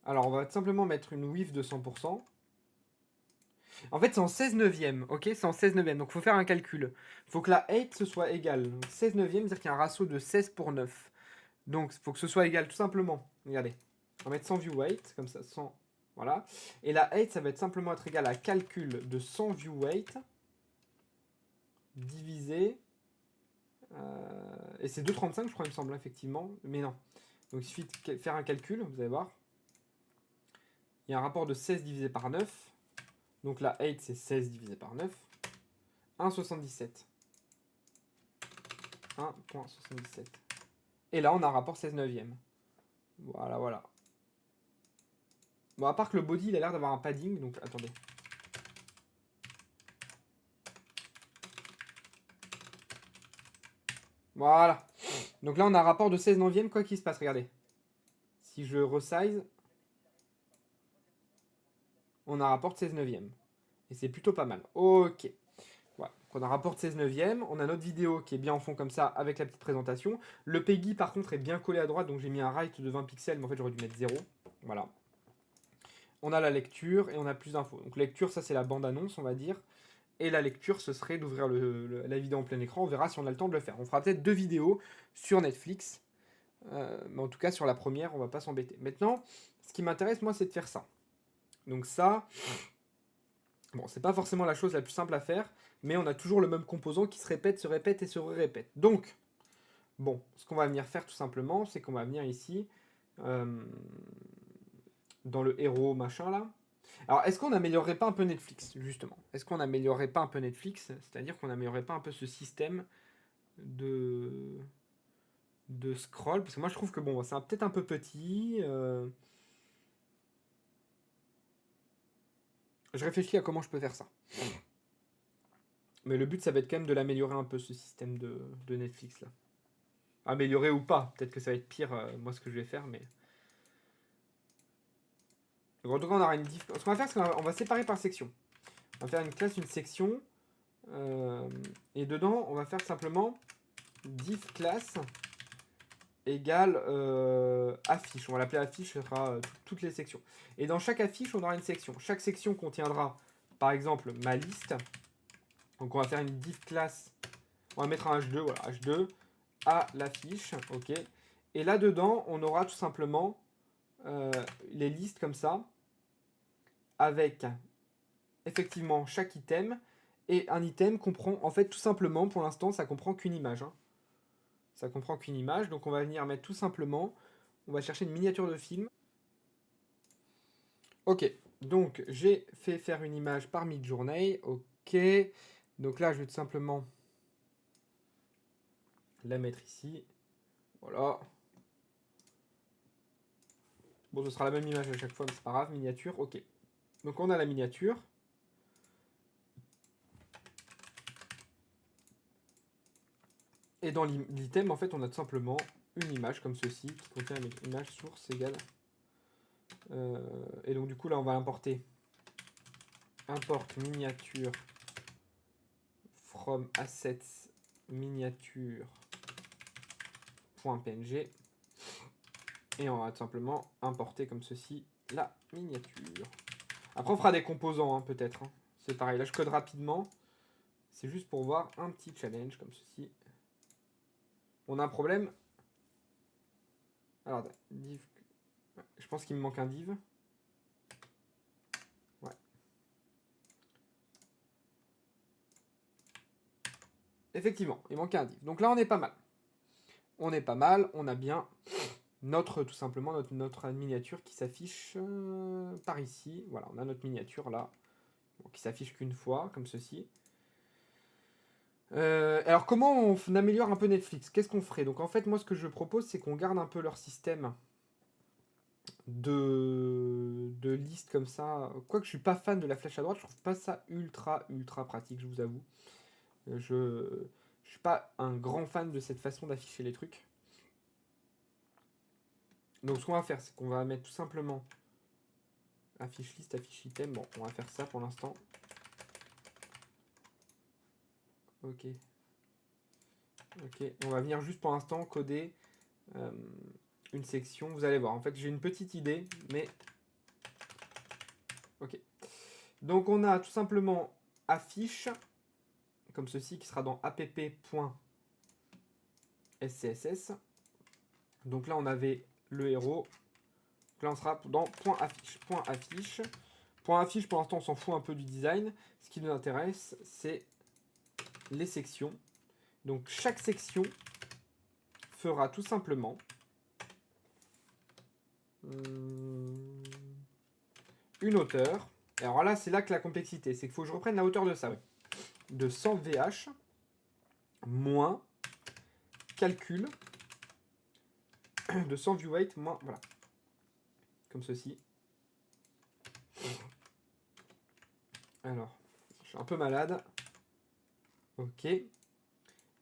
Alors, on va tout simplement mettre une width de 100%. En fait, c'est en 16 neuvième, ok? C'est en 16 neuvième, donc il faut faire un calcul. Il faut que la 8 ce soit égal. Donc 16 neuvième, c'est-à-dire qu'il y a un ratio de 16 pour 9. Donc, il faut que ce soit égal tout simplement. Regardez. On va mettre 100 view weight, comme ça, 100. Voilà. Et la 8, ça va être simplement être égal à calcul de 100 view weight divisé. Et c'est 2,35, je crois, il me semble, effectivement. Mais non. Donc, il suffit de faire un calcul, vous allez voir. Il y a un rapport de 16 divisé par 9. Donc, la 8, c'est 16 divisé par 9. 1,77. 1,77. Et là, on a un rapport 16 neuvième. Voilà, voilà. Bon, à part que le body, il a l'air d'avoir un padding, donc attendez. Voilà. Donc là, on a un rapport de 16 neuvième, quoi qu'il se passe, regardez. Si je resize, on a un rapport de 16 neuvième. Et c'est plutôt pas mal. Ok. Voilà. Donc on a un rapport de 16 neuvième. On a notre vidéo qui est bien en fond comme ça, avec la petite présentation. Le PEGI, par contre, est bien collé à droite, donc j'ai mis un right de 20 pixels, mais en fait, j'aurais dû mettre 0. Voilà. On a la lecture et on a plus d'infos. Donc lecture, ça c'est la bande-annonce, on va dire. Et la lecture, ce serait d'ouvrir la vidéo en plein écran. On verra si on a le temps de le faire. On fera peut-être 2 vidéos sur Netflix. Mais en tout cas, sur la première, on va pas s'embêter. Maintenant, ce qui m'intéresse, moi, c'est de faire ça. Donc ça, bon, c'est pas forcément la chose la plus simple à faire, mais on a toujours le même composant qui se répète et se répète. Donc, bon, ce qu'on va venir faire tout simplement, c'est qu'on va venir ici, euh, dans le héros machin là. Alors, est-ce qu'on n'améliorerait pas un peu Netflix, justement? Est-ce qu'on n'améliorerait pas un peu Netflix? C'est-à-dire qu'on n'améliorerait pas un peu ce système de, de scroll? Parce que moi, je trouve que bon, c'est peut-être un peu petit. Je réfléchis à comment je peux faire ça. Mais le but, ça va être quand même de l'améliorer un peu, ce système de Netflix là. Améliorer ou pas, peut-être que ça va être pire, moi, ce que je vais faire, mais. Donc, en tout cas, on aura une diff. Ce qu'on va faire, c'est qu'on va séparer par section. On va faire une classe, une section. Et dedans, on va faire simplement div class égale affiche. On va l'appeler affiche, ce sera toutes les sections. Et dans chaque affiche, on aura une section. Chaque section contiendra, par exemple, ma liste. Donc, on va faire une div class. On va mettre un H2, voilà, H2 à l'affiche, ok. Et là-dedans, on aura tout simplement les listes comme ça, avec effectivement chaque item. Et un item comprend, en fait, tout simplement, pour l'instant, ça comprend qu'une image. Hein. Ça comprend qu'une image, donc on va venir mettre tout simplement, on va chercher une miniature de film. Ok, donc j'ai fait faire une image par Midjourney, ok. Donc là, je vais tout simplement la mettre ici. Voilà. Bon, ce sera la même image à chaque fois, mais c'est pas grave. Miniature, ok. Donc on a la miniature. Et dans l'item, en fait, on a tout simplement une image comme ceci, qui contient une image source égale. Et donc du coup, là, on va importer. Import miniature from assets miniature.png. Et on va tout simplement importer comme ceci la miniature. Après, on fera des composants, hein, peut-être. Hein. C'est pareil, là, je code rapidement. C'est juste pour voir un petit challenge comme ceci. On a un problème. Alors, div. Je pense qu'il me manque un div. Ouais. Effectivement, il manque un div. Donc là, on est pas mal. On est pas mal. On a bien tout simplement, notre miniature qui s'affiche par ici. Voilà, on a notre miniature là. Bon, qui s'affiche qu'une fois, comme ceci. Alors, comment on améliore un peu Netflix? Qu'est-ce qu'on ferait? Donc, en fait, moi, ce que je propose, c'est qu'on garde un peu leur système de listes comme ça. Quoique je suis pas fan de la flèche à droite, je trouve pas ça ultra pratique, je vous avoue. Je suis pas un grand fan de cette façon d'afficher les trucs. Donc, ce qu'on va faire, c'est qu'on va mettre tout simplement affiche liste, affiche item. Bon, on va faire ça pour l'instant. Ok. Ok, on va venir juste pour l'instant coder une section. Vous allez voir, en fait, j'ai une petite idée, mais... Ok. Donc, on a tout simplement affiche, comme ceci, qui sera dans app.scss. Donc là, on avait le héros. Donc là, on sera dans .affiche. Point affiche, pour l'instant, on s'en fout un peu du design. Ce qui nous intéresse, c'est les sections. Donc, chaque section fera tout simplement une hauteur. Alors là, c'est là que la complexité, c'est qu'il faut que je reprenne la hauteur de ça. Oui. De 100 VH moins calcul de 100 view weight moins... Voilà. Comme ceci. Alors, je suis un peu malade. Ok. Et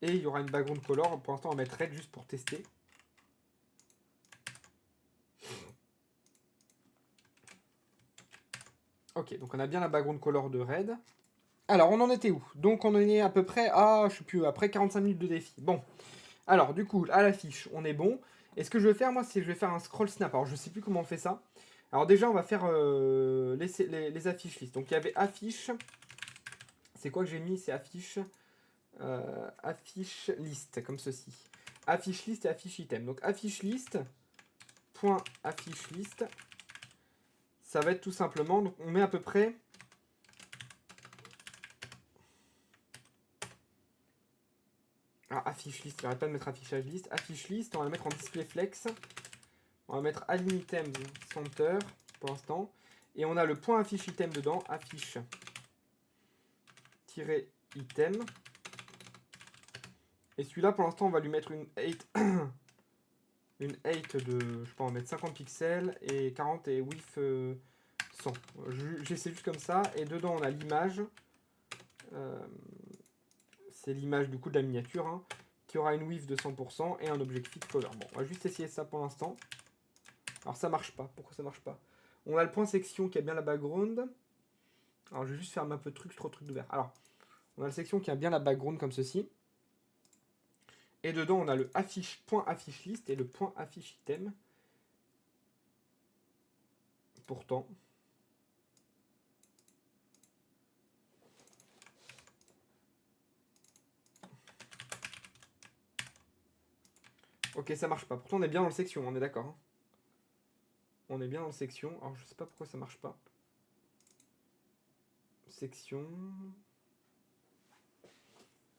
il y aura une background color. Pour l'instant, on va mettre red juste pour tester. Ok, donc on a bien la background color de red. Alors, on en était où? Donc, on en est à peu près à, je sais plus, après 45 minutes de défi. Bon. Alors, du coup, à l'affiche, on est bon. Et ce que je vais faire, moi, c'est que je vais faire un scroll snap. Alors, je sais plus comment on fait ça. Alors, déjà, on va faire les affiches listes. Donc, il y avait affiche. C'est quoi que j'ai mis? C'est affiche. Affiche liste, comme ceci. Affiche liste et affiche item. Donc, affiche liste. Point affiche liste. Ça va être tout simplement. Donc, on met à peu près. Ah, affiche liste. J'arrête pas de mettre affichage liste. Affiche liste, on va le mettre en display flex. On va mettre align items center pour l'instant. Et on a le point affiche item dedans. Affiche item. Et celui-là, pour l'instant, on va lui mettre une 8. Une 8 de, je sais pas, on va mettre 50 pixels et 40 et width 100. J'essaie juste comme ça. Et dedans, on a l'image. C'est l'image du coup de la miniature. Hein, qui aura une width de 100% et un objectif color. Bon, on va juste essayer ça pour l'instant. Alors ça marche pas. Pourquoi ça marche pas? On a le point section qui a bien la background. Alors je vais juste faire un peu de trucs, trop de trucs ouverts. Alors, on a la section qui a bien la background comme ceci. Et dedans, on a le affiche, point affiche liste et le point affiche item. Pourtant. Ok, ça marche pas. Pourtant, on est bien dans le section, on est d'accord. Hein. On est bien dans le section. Alors, je sais pas pourquoi ça marche pas. Section.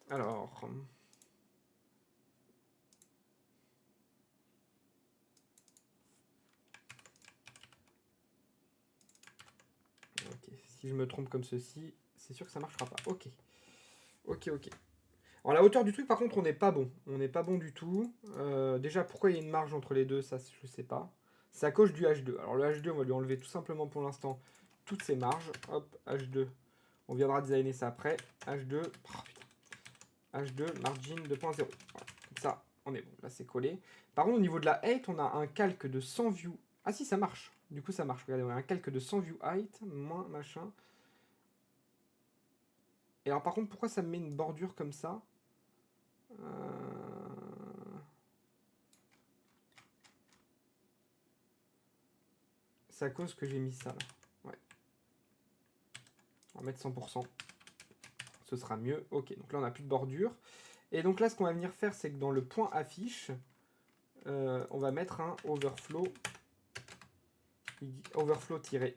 Alors. Ok, si je me trompe comme ceci, c'est sûr que ça marchera pas. Ok. Ok. Alors, la hauteur du truc, par contre, on n'est pas bon. On n'est pas bon du tout. Déjà, pourquoi il y a une marge entre les deux, ça, je sais pas. c'est à cause du H2. Alors le H2, on va lui enlever tout simplement pour l'instant toutes ses marges. Hop, H2. On viendra designer ça après. H2. Oh, putain. H2, margin 2.0. Voilà. Comme ça, on est bon. Là, c'est collé. Par contre, au niveau de la height, on a un calque de 100 view. Ah si, ça marche. Du coup, ça marche. Regardez, on a un calque de 100 view height, moins machin. Et alors, par contre, pourquoi ça me met une bordure comme ça? C'est à cause que j'ai mis ça là. Ouais. On va mettre 100%. Ce sera mieux. Ok, donc là, on n'a plus de bordure. Et donc là, ce qu'on va venir faire, c'est que dans le point affiche, on va mettre un overflow. Overflow-y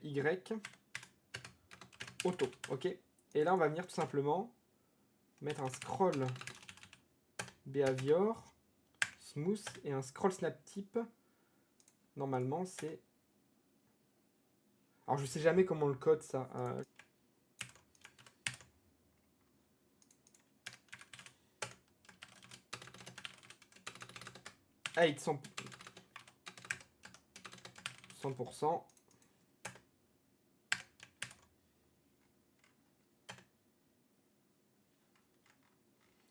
auto. Ok. Et là, on va venir tout simplement mettre un scroll behavior smooth et un scroll snap type. Normalement, c'est... Alors, je sais jamais comment on le code, ça. Height 100%.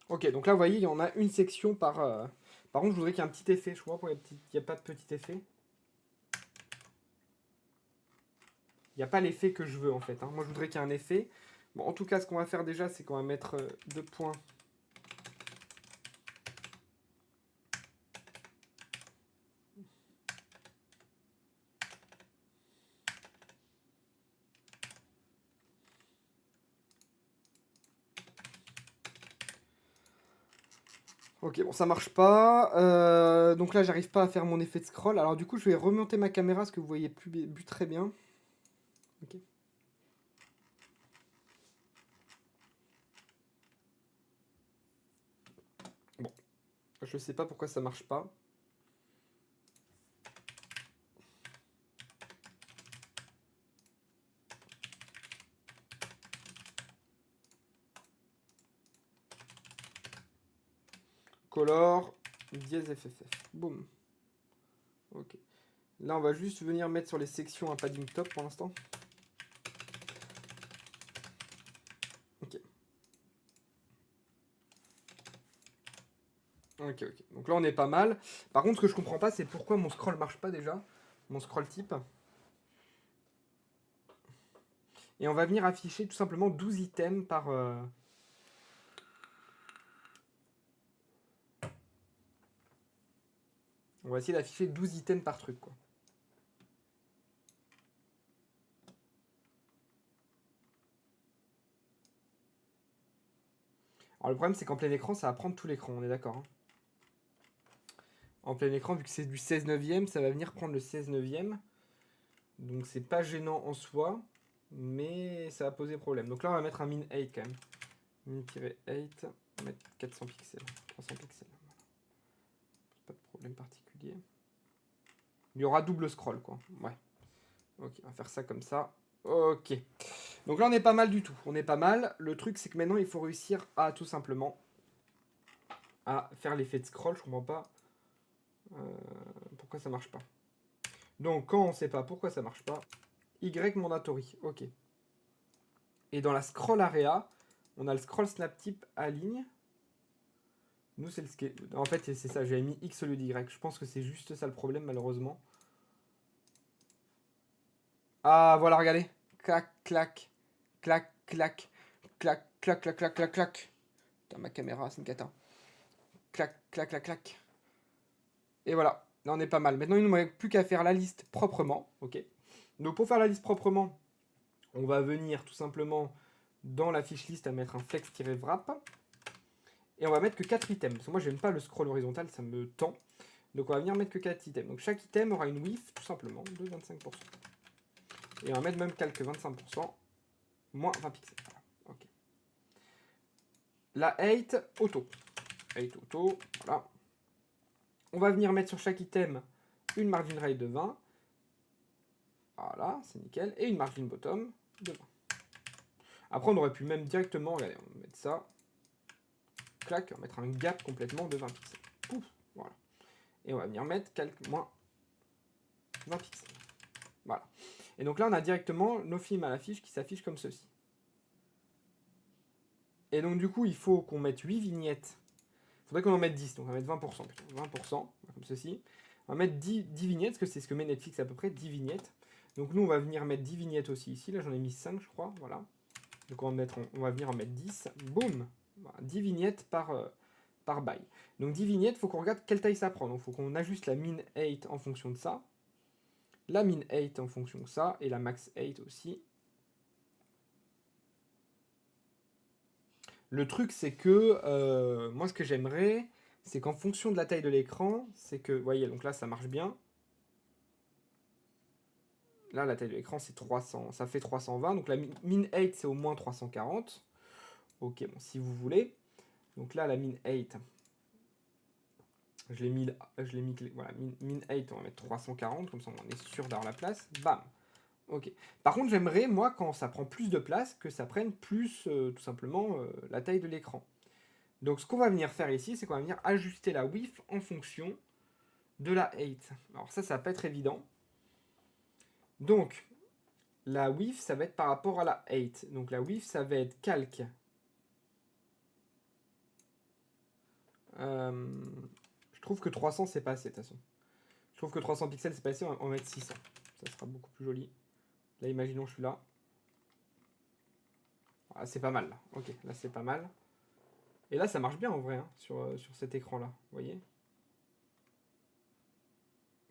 Ok, donc là, vous voyez, il y en a une section par... Par contre, je voudrais qu'il y ait un petit effet. Je crois qu'il n'y a pas de petit effet. Il n'y a pas l'effet que je veux, en fait. Hein. Moi, je voudrais qu'il y ait un effet. Bon, en tout cas, ce qu'on va faire déjà, c'est qu'on va mettre 2 points. Ok, bon, ça marche pas. Donc là, j'arrive pas à faire mon effet de scroll. Alors du coup, je vais remonter ma caméra, parce que vous voyez plus très bien. Ok. Bon, je sais pas pourquoi ça marche pas. Color, dièse FFF. Boum. Ok. Là, on va juste venir mettre sur les sections un padding top pour l'instant. Ok. Ok, ok. Donc là, on est pas mal. Par contre, ce que je comprends pas, c'est pourquoi mon scroll marche pas déjà. Mon scroll type. Et on va venir afficher tout simplement 12 items par... On va essayer d'afficher 12 items par truc, quoi. Alors le problème, c'est qu'en plein écran, ça va prendre tout l'écran, on est d'accord. Hein. En plein écran, vu que c'est du 16 neuvième, ça va venir prendre le 16 neuvième. Donc c'est pas gênant en soi, mais ça va poser problème. Donc là, on va mettre un min 8 quand même. Min-8, on va mettre 400 pixels, 300 pixels. Pas de problème particulier. Il y aura double scroll, quoi. Ouais. Ok, on va faire ça comme ça. Ok. Donc là, on est pas mal du tout. On est pas mal. Le truc, c'est que maintenant, il faut réussir à tout simplement à faire l'effet de scroll. Je comprends pas pourquoi ça marche pas. Donc, quand on sait pas pourquoi ça marche pas, Y mandatory. Ok. Et dans la scroll area, on a le scroll snap type à ligne. Nous, c'est le... En fait, c'est ça. J'avais mis X au lieu d'Y. Je pense que c'est juste ça le problème, malheureusement. Ah, voilà, regardez. Clac, clac. Clac, clac. Clac, clac, clac, clac, clac, clac. Putain, ma caméra, c'est une cata. Clac, clac, clac, clac. Et voilà. Là, on est pas mal. Maintenant, il ne nous reste plus qu'à faire la liste proprement. Ok. Donc, pour faire la liste proprement, on va venir tout simplement dans la fiche liste à mettre un flex-wrap. Et on va mettre que 4 items. Parce que moi, j'aime pas le scroll horizontal, ça me tend. Donc, on va venir mettre que 4 items. Donc, chaque item aura une width, tout simplement, de 25%. Et on va mettre même calque 25%, moins 20 pixels. Voilà. Ok. La 8 auto. 8 auto, voilà. On va venir mettre sur chaque item une margin right de 20. Voilà, c'est nickel. Et une margin bottom de 20. Après, on aurait pu même directement, regardez, on va mettre ça. Clac, on va mettre un gap complètement de 20 pixels. Pouf, voilà. Et on va venir mettre calque moins 20 pixels. Voilà. Et donc là, on a directement nos films à l'affiche qui s'affichent comme ceci. Et donc du coup, il faut qu'on mette 8 vignettes. Il faudrait qu'on en mette 10, donc on va mettre 20% plutôt. 20%, comme ceci. On va mettre 10 vignettes, parce que c'est ce que met Netflix à peu près, 10 vignettes. Donc nous, on va venir mettre 10 vignettes aussi ici. Là, j'en ai mis 5, je crois. Voilà. Donc on va venir en mettre 10. Boum, voilà, 10 vignettes par bail. Donc 10 vignettes, il faut qu'on regarde quelle taille ça prend. Donc il faut qu'on ajuste la min 8 en fonction de ça. La min 8 en fonction de ça. Et la max 8 aussi. Le truc, c'est que moi, ce que j'aimerais, c'est qu'en fonction de la taille de l'écran, c'est que, vous voyez, donc là, ça marche bien. Là, la taille de l'écran, c'est 300, ça fait 320. Donc la min 8, c'est au moins 340. Ok, bon, si vous voulez. Donc là, la min 8, je l'ai mis, voilà, min 8, on va mettre 340, comme ça on est sûr d'avoir la place. Bam. Ok. Par contre, j'aimerais, moi, quand ça prend plus de place, que ça prenne plus, tout simplement, la taille de l'écran. Donc ce qu'on va venir faire ici, c'est qu'on va venir ajuster la width en fonction de la 8. Alors ça va pas être évident. Donc, la width, ça va être par rapport à la 8. Donc la width, ça va être calque. Je trouve que 300, c'est pas assez, de toute façon. Je trouve que 300 pixels, c'est pas assez, on va mettre 600. Ça sera beaucoup plus joli. Là, imaginons, je suis là. Ah, c'est pas mal, là. Ok, là, c'est pas mal. Et là, ça marche bien, en vrai, hein, sur cet écran-là. Vous voyez?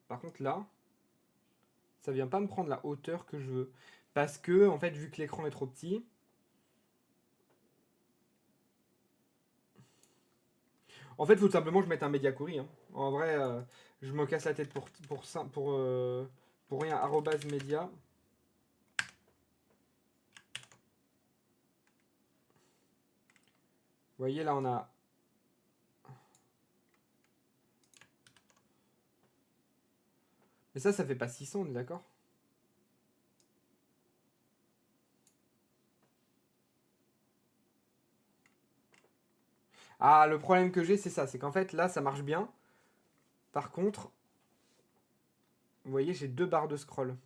Par contre, là, ça vient pas me prendre la hauteur que je veux. Parce que, en fait, vu que l'écran est trop petit... En fait, il faut tout simplement que je mette un média query. Hein. En vrai, je me casse la tête pour rien. Arrobase média. Vous voyez, là, on a... Mais ça fait pas 600, on est d'accord? Ah, le problème que j'ai, c'est ça. C'est qu'en fait, là, ça marche bien. Par contre, vous voyez, j'ai 2 barres de scroll.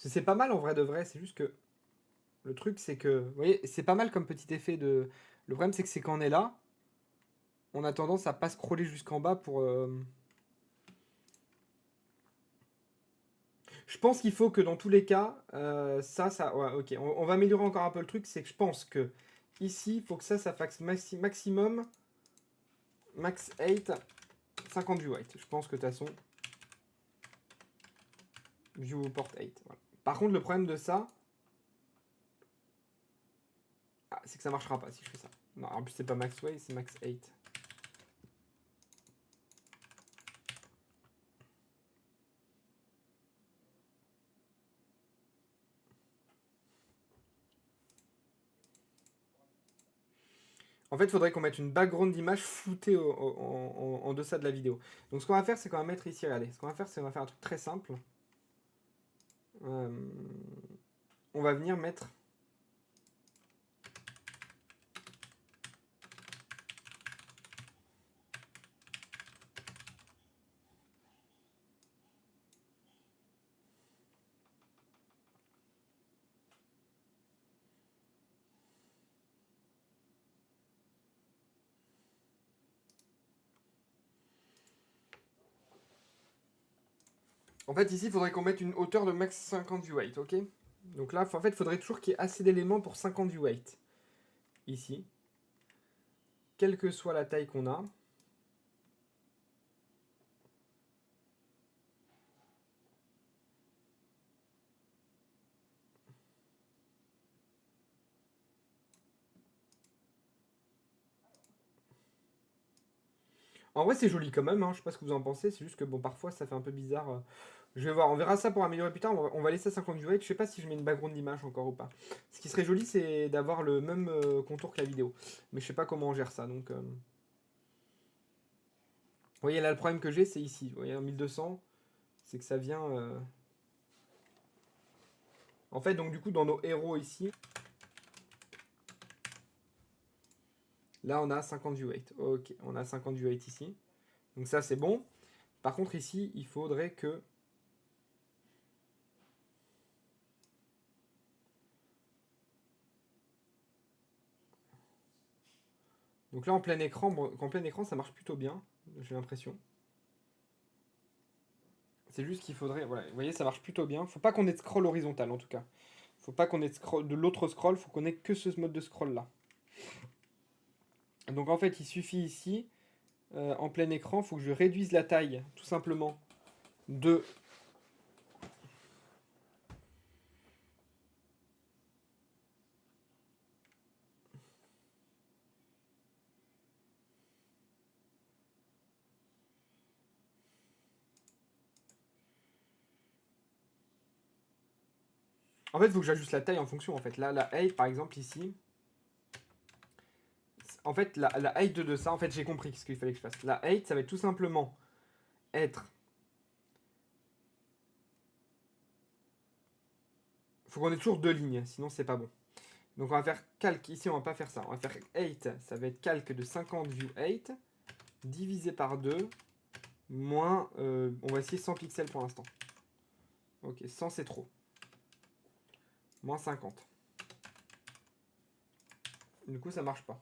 C'est pas mal en vrai de vrai, c'est juste que le truc c'est que, vous voyez, c'est pas mal comme petit effet de... Le problème c'est que c'est quand on est là, on a tendance à pas scroller jusqu'en bas pour... Je pense qu'il faut que dans tous les cas, ouais, ok, on va améliorer encore un peu le truc, c'est que je pense que ici, il faut que ça fasse maximum, max 8, 50 view height. Je pense que de toute façon, viewport 8. Voilà. Par contre, le problème de ça, c'est que ça marchera pas si je fais ça. Non, en plus, c'est pas max weight, c'est max 8. En fait, il faudrait qu'on mette une background d'image floutée en deçà de la vidéo. Donc, ce qu'on va faire, c'est qu'on va mettre ici, regardez. Ce qu'on va faire, c'est qu'on va faire un truc très simple. On va venir mettre... En fait, ici, il faudrait qu'on mette une hauteur de max 50 view height, ok? Donc là, en fait, il faudrait toujours qu'il y ait assez d'éléments pour 50 view height. Ici. Quelle que soit la taille qu'on a. En vrai, c'est joli quand même, hein. Je sais pas ce que vous en pensez, c'est juste que bon, parfois ça fait un peu bizarre. Je vais voir, on verra ça pour améliorer plus tard. On va laisser à 50 view rate. Je sais pas si je mets une background d'image encore ou pas. Ce qui serait joli, c'est d'avoir le même contour que la vidéo. Mais je sais pas comment on gère ça. Donc, vous voyez là, le problème que j'ai, c'est ici. Vous voyez, en 1200, c'est que ça vient. En fait, donc du coup, dans nos héros ici, là, on a 50 view rate. Ok, on a 50 view rate ici. Donc ça, c'est bon. Par contre, ici, il faudrait que. Donc là, en plein écran, bon, en plein écran, ça marche plutôt bien, j'ai l'impression. C'est juste qu'il faudrait, voilà, vous voyez, ça marche plutôt bien. Faut pas qu'on ait de scroll horizontal en tout cas. Faut pas qu'on ait de, scroll, de l'autre scroll, faut qu'on ait que ce mode de scroll là. Donc en fait, il suffit ici, en plein écran, faut que je réduise la taille, tout simplement, de. En fait, il faut que j'ajuste la taille en fonction. En fait, là, la height, par exemple, ici. En fait, la height de ça, en fait, j'ai compris ce qu'il fallait que je fasse. La height, ça va être tout simplement être. Faut qu'on ait toujours deux lignes, sinon c'est pas bon. Donc on va faire calque, ici on va pas faire ça. On va faire 8, ça va être calque de 50 view 8, divisé par 2, moins, on va essayer 100 pixels pour l'instant. Ok, 100 c'est trop. Moins 50. Du coup ça marche pas.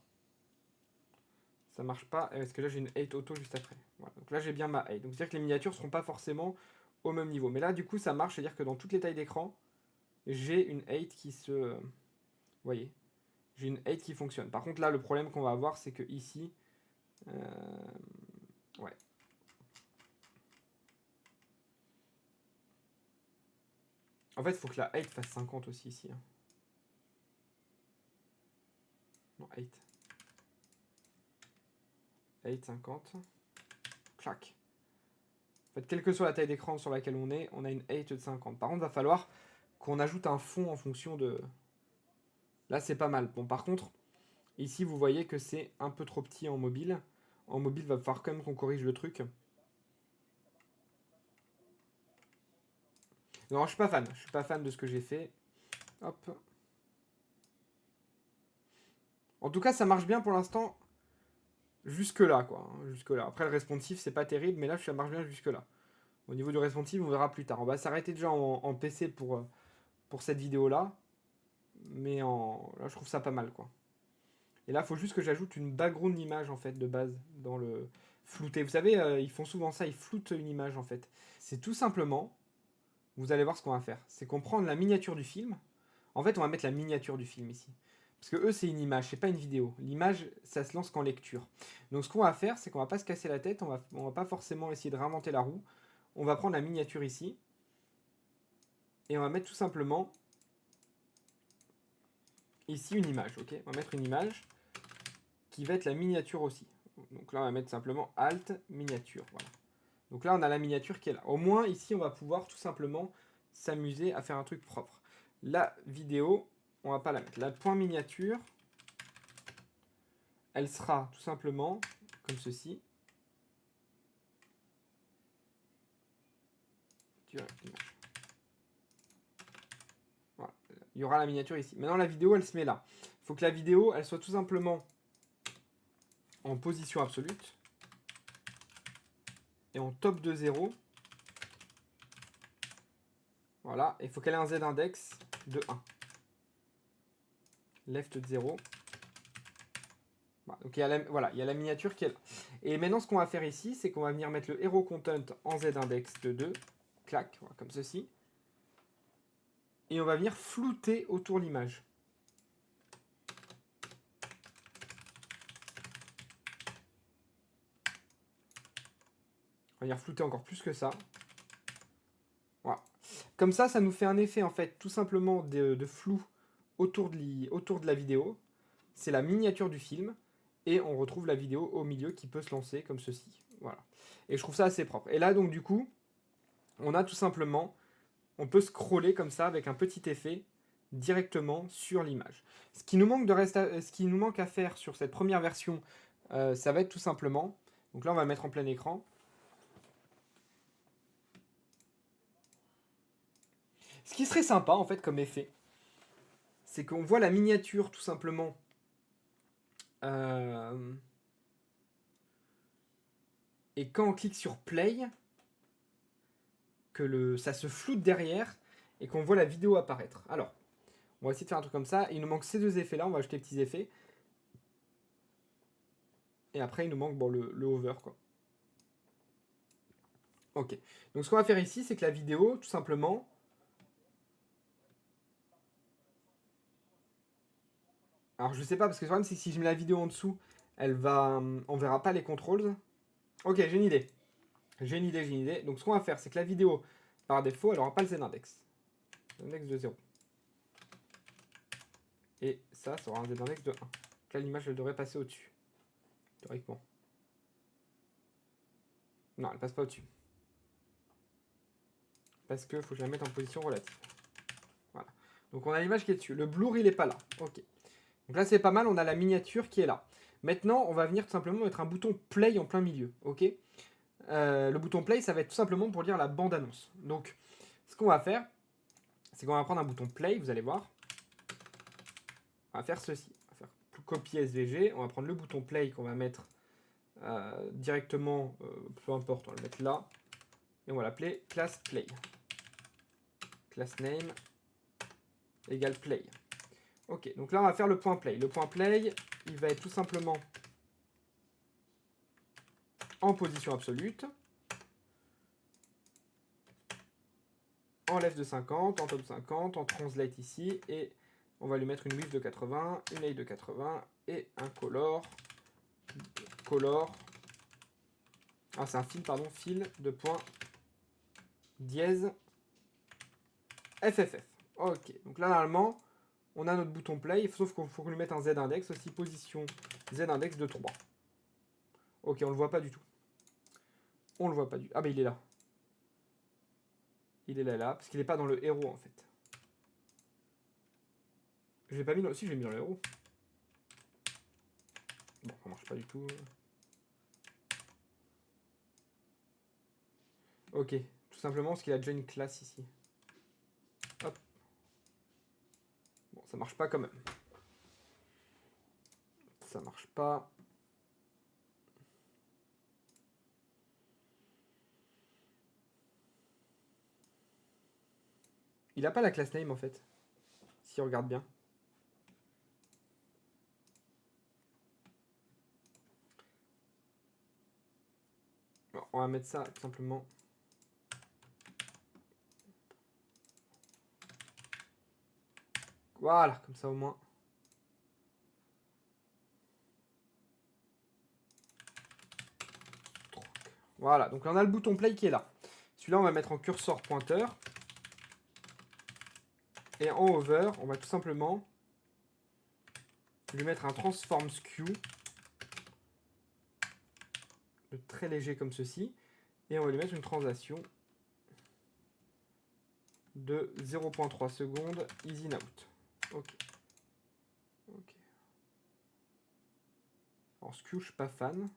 Ça marche pas, parce que là j'ai une 8 auto juste après. Voilà, donc là j'ai bien ma 8. Donc c'est-à-dire que les miniatures seront pas forcément au même niveau. Mais là du coup ça marche, c'est-à-dire que dans toutes les tailles d'écran, j'ai une 8 qui se... vous voyez, j'ai une 8 qui fonctionne. Par contre là le problème qu'on va avoir c'est que ici... ouais. En fait il faut que la 8 fasse 50 aussi ici. Hein. Non, 8. 8, 50. Clac. En fait, quelle que soit la taille d'écran sur laquelle on a une 8 de 50. Par contre, il va falloir qu'on ajoute un fond en fonction de... Là, c'est pas mal. Bon, par contre, ici, vous voyez que c'est un peu trop petit en mobile. En mobile, il va falloir quand même qu'on corrige le truc. Non, je suis pas fan. Je suis pas fan de ce que j'ai fait. Hop. En tout cas, ça marche bien pour l'instant. Jusque-là, quoi. Jusque-là. Après, le responsive, c'est pas terrible, mais là, ça marche bien jusque-là. Au niveau du responsive, on verra plus tard. On va s'arrêter déjà en PC pour cette vidéo-là. Mais là, je trouve ça pas mal, quoi. Et là, il faut juste que j'ajoute une background image, en fait, de base, dans le flouté. Vous savez, ils font souvent ça, ils floutent une image, en fait. C'est tout simplement, vous allez voir ce qu'on va faire. C'est qu'on prend la miniature du film. En fait, on va mettre la miniature du film ici. Parce que eux, c'est une image, c'est pas une vidéo. L'image, ça se lance qu'en lecture. Donc, ce qu'on va faire, c'est qu'on va pas se casser la tête, on va pas forcément essayer de réinventer la roue. On va prendre la miniature ici. Et on va mettre tout simplement ici une image, ok. On va mettre une image qui va être la miniature aussi. Donc là, on va mettre simplement Alt, miniature. Voilà. Donc là, on a la miniature qui est là. Au moins, ici, on va pouvoir tout simplement s'amuser à faire un truc propre. La vidéo, on va pas la mettre. La point miniature, elle sera tout simplement comme ceci. Voilà. Il y aura la miniature ici. Maintenant, la vidéo, elle se met là. Il faut que la vidéo, elle soit tout simplement en position absolue et en top de 0. Voilà, il faut qu'elle ait un z-index de 1. Left de 0. Voilà, donc il y a la miniature qui est là. Et maintenant, ce qu'on va faire ici, c'est qu'on va venir mettre le hero content en z-index de 2. Clac, voilà, comme ceci. Et on va venir flouter autour l'image. On va venir flouter encore plus que ça. Voilà. Comme ça nous fait un effet, en fait, tout simplement de flou autour de la vidéo. C'est la miniature du film. Et on retrouve la vidéo au milieu qui peut se lancer comme ceci. Voilà. Et je trouve ça assez propre. Et là, donc, du coup, on a tout simplement, on peut scroller comme ça avec un petit effet directement sur l'image. Ce qui nous manque à faire sur cette première version, ça va être tout simplement, donc là on va le mettre en plein écran. Ce qui serait sympa en fait comme effet, c'est qu'on voit la miniature tout simplement et quand on clique sur play, que ça se floute derrière et qu'on voit la vidéo apparaître. Alors, on va essayer de faire un truc comme ça. Il nous manque ces deux effets là, on va ajouter les petits effets. Et après il nous manque bon, le hover quoi. Ok, donc ce qu'on va faire ici, c'est que la vidéo, tout simplement... Alors je sais pas, parce que le problème c'est que si je mets la vidéo en dessous, on verra pas les controls. Ok, j'ai une idée. J'ai une idée. Donc ce qu'on va faire, c'est que la vidéo, par défaut, elle aura pas le z-index. Z-index de 0. Et ça aura un z-index de 1. Donc là, l'image, elle devrait passer au-dessus. Théoriquement. Non, elle passe pas au-dessus. Parce que faut que je la mette en position relative. Voilà. Donc on a l'image qui est dessus. Le blur, il est pas là. Ok. Donc là, c'est pas mal, on a la miniature qui est là. Maintenant, on va venir tout simplement mettre un bouton play en plein milieu. Ok. Le bouton play, ça va être tout simplement pour lire la bande-annonce. Donc, ce qu'on va faire, c'est qu'on va prendre un bouton play, vous allez voir. On va faire ceci. On va faire copier SVG. On va prendre le bouton play qu'on va mettre directement, peu importe, on va le mettre là. Et on va l'appeler class play. Class name égale play. Ok, donc là on va faire le point play. Le point play, il va être tout simplement en position absolue. En left de 50, en top 50, en translate ici, et on va lui mettre une width de 80, une height de 80, et un color. Ah, c'est un fil, pardon, fil de point dièse FFF. Ok, donc là, normalement, on a notre bouton play, sauf qu'il faut qu'on lui mette un Z-index, aussi position Z-index de 3. Ok, on le voit pas du tout. On le voit pas du tout. Ah, bah il est là. Il est là, parce qu'il n'est pas dans le héros, en fait. Je l'ai pas mis dans... Si, je l'ai mis dans le héros. Bon, ça marche pas du tout. Ok, tout simplement parce qu'il a déjà une classe ici. Hop. Bon, ça marche pas quand même. Ça marche pas. Il a pas la class name en fait. Si on regarde bien. Bon, on va mettre ça tout simplement. Voilà, comme ça au moins. Voilà, donc là on a le bouton play qui est là. Celui-là on va mettre en curseur pointeur. Et en hover, on va tout simplement lui mettre un transform skew. De très léger comme ceci. Et on va lui mettre une translation de 0.3 secondes, easy in out. Ok. Ok. Alors skew, je suis pas fan.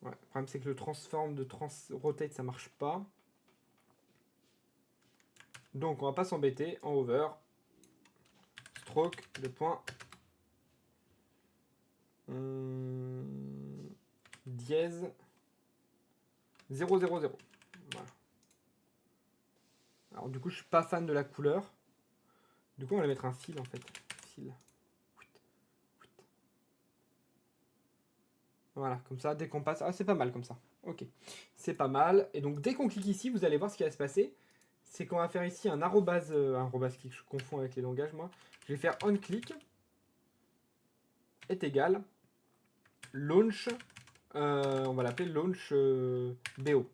Ouais, le problème c'est que le transform de rotate ça marche pas. Donc on va pas s'embêter, en over, stroke, de point, dièse, 0, 0, 0. Voilà. Alors du coup je suis pas fan de la couleur. Du coup on va mettre un fil en fait. Fil. Voilà, comme ça, dès qu'on passe... Ah, c'est pas mal comme ça. Ok, c'est pas mal. Et donc dès qu'on clique ici, vous allez voir ce qui va se passer. C'est qu'on va faire ici un arrobase clic, je confonds avec les langages moi. Je vais faire on click. est égal launch, on va l'appeler launch BO.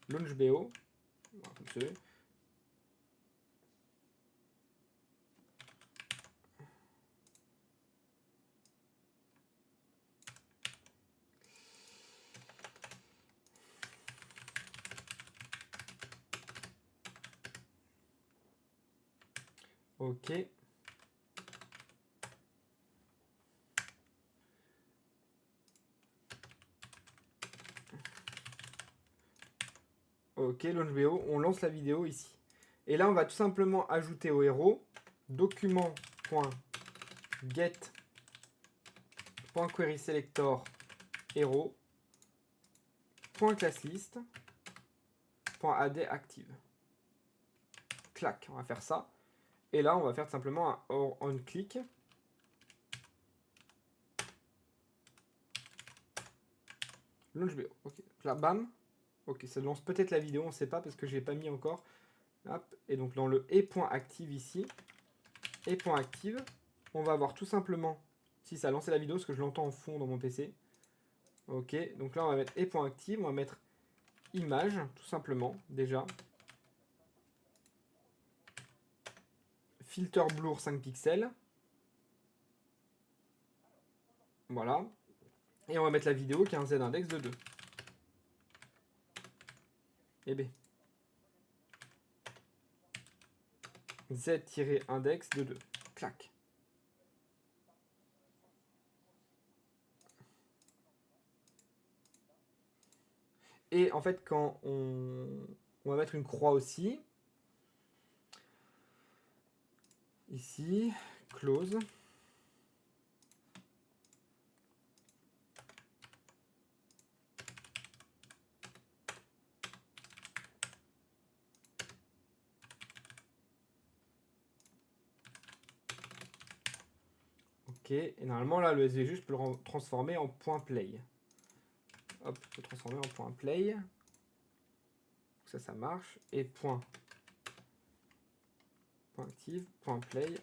Launch BO, comme ça. Ok. Ok, launch BO, on lance la vidéo ici. Et là, on va tout simplement ajouter au héros document.get.querySelector héros .classlist.add active. Clac, on va faire ça. Et là, on va faire tout simplement un onClick. Launch BO. Ok. Là, bam. Ok, ça lance peut-être la vidéo, on ne sait pas parce que je l'ai pas mis encore. Hop. Et donc dans le et.active ici, et.active, on va avoir tout simplement, si ça a lancé la vidéo, parce que je l'entends en fond dans mon PC. Ok, donc là on va mettre et.active, on va mettre image, tout simplement, déjà. Filter blur 5 pixels. Voilà. Et on va mettre la vidéo qui a un z-index de 2. Et B. Z-index de 2. Clac. Et en fait, quand on va mettre une croix aussi. Ici, close. Ok, et normalement là, le SVG, je peux le transformer en point .play. Hop, je peux transformer en point .play. Ça marche. Et point active, point .play.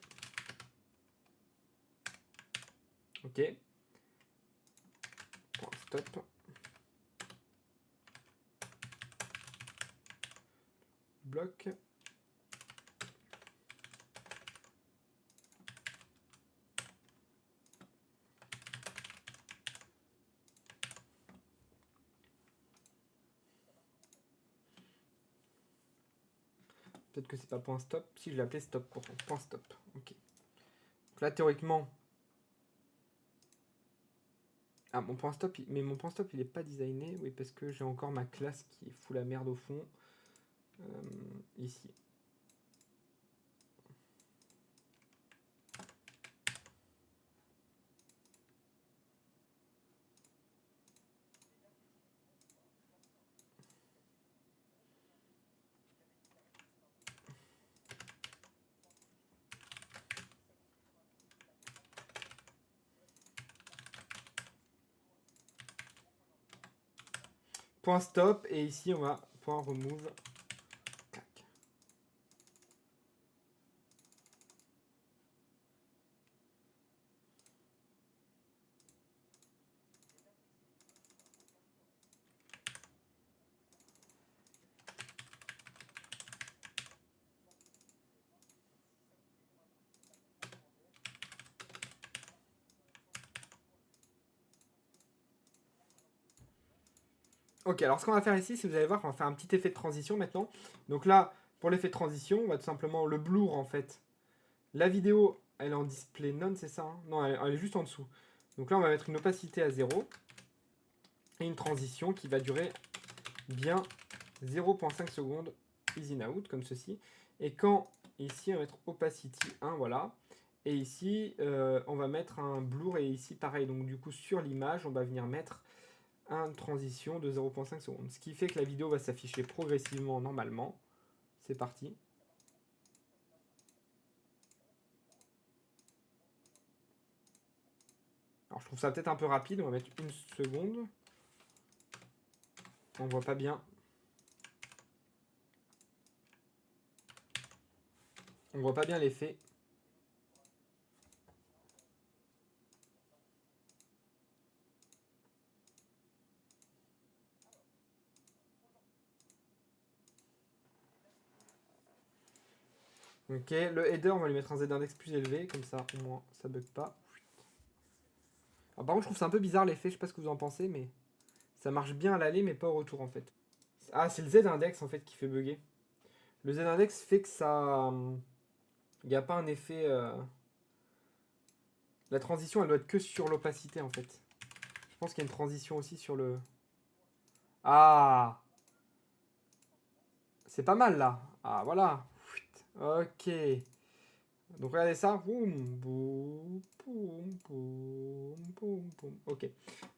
Ok. Point stop. Bloc. Peut-être que c'est pas point stop. Si je l'ai appelé stop pour point stop. Ok. Donc là, théoriquement. Ah, mon point stop, mais mon point stop, il est pas designé. Oui, parce que j'ai encore ma classe qui fout la merde au fond. Ici. Point stop. Et ici, on va point remove. Ok, alors ce qu'on va faire ici, si vous allez voir, on va faire un petit effet de transition maintenant. Donc là, pour l'effet de transition, on va tout simplement le blur en fait. La vidéo, elle est en display none, c'est ça hein? Non, elle est juste en dessous. Donc là, on va mettre une opacité à 0 et une transition qui va durer bien 0,5 secondes easy in out, comme ceci. Et quand ici, on va mettre opacity 1, voilà. Et ici, on va mettre un blur et ici, pareil. Donc du coup, sur l'image, on va venir mettre une transition de 0,5 secondes. Ce qui fait que la vidéo va s'afficher progressivement normalement. C'est parti. Alors je trouve ça peut-être un peu rapide, on va mettre une seconde. On voit pas bien. On voit pas bien l'effet. Ok, le header, on va lui mettre un z-index plus élevé, comme ça au moins ça bug pas. Alors, par contre, je trouve ça un peu bizarre l'effet, je sais pas ce que vous en pensez, mais ça marche bien à l'aller, mais pas au retour en fait. Ah, c'est le z-index en fait qui fait bugger. Le z-index fait que ça. Il n'y a pas un effet. La transition, elle doit être que sur l'opacité en fait. Je pense qu'il y a une transition aussi sur le. Ah, c'est pas mal là. Ah, voilà. Ok. Donc regardez ça. Boum, boum, boum, boum, boum, boum. Ok.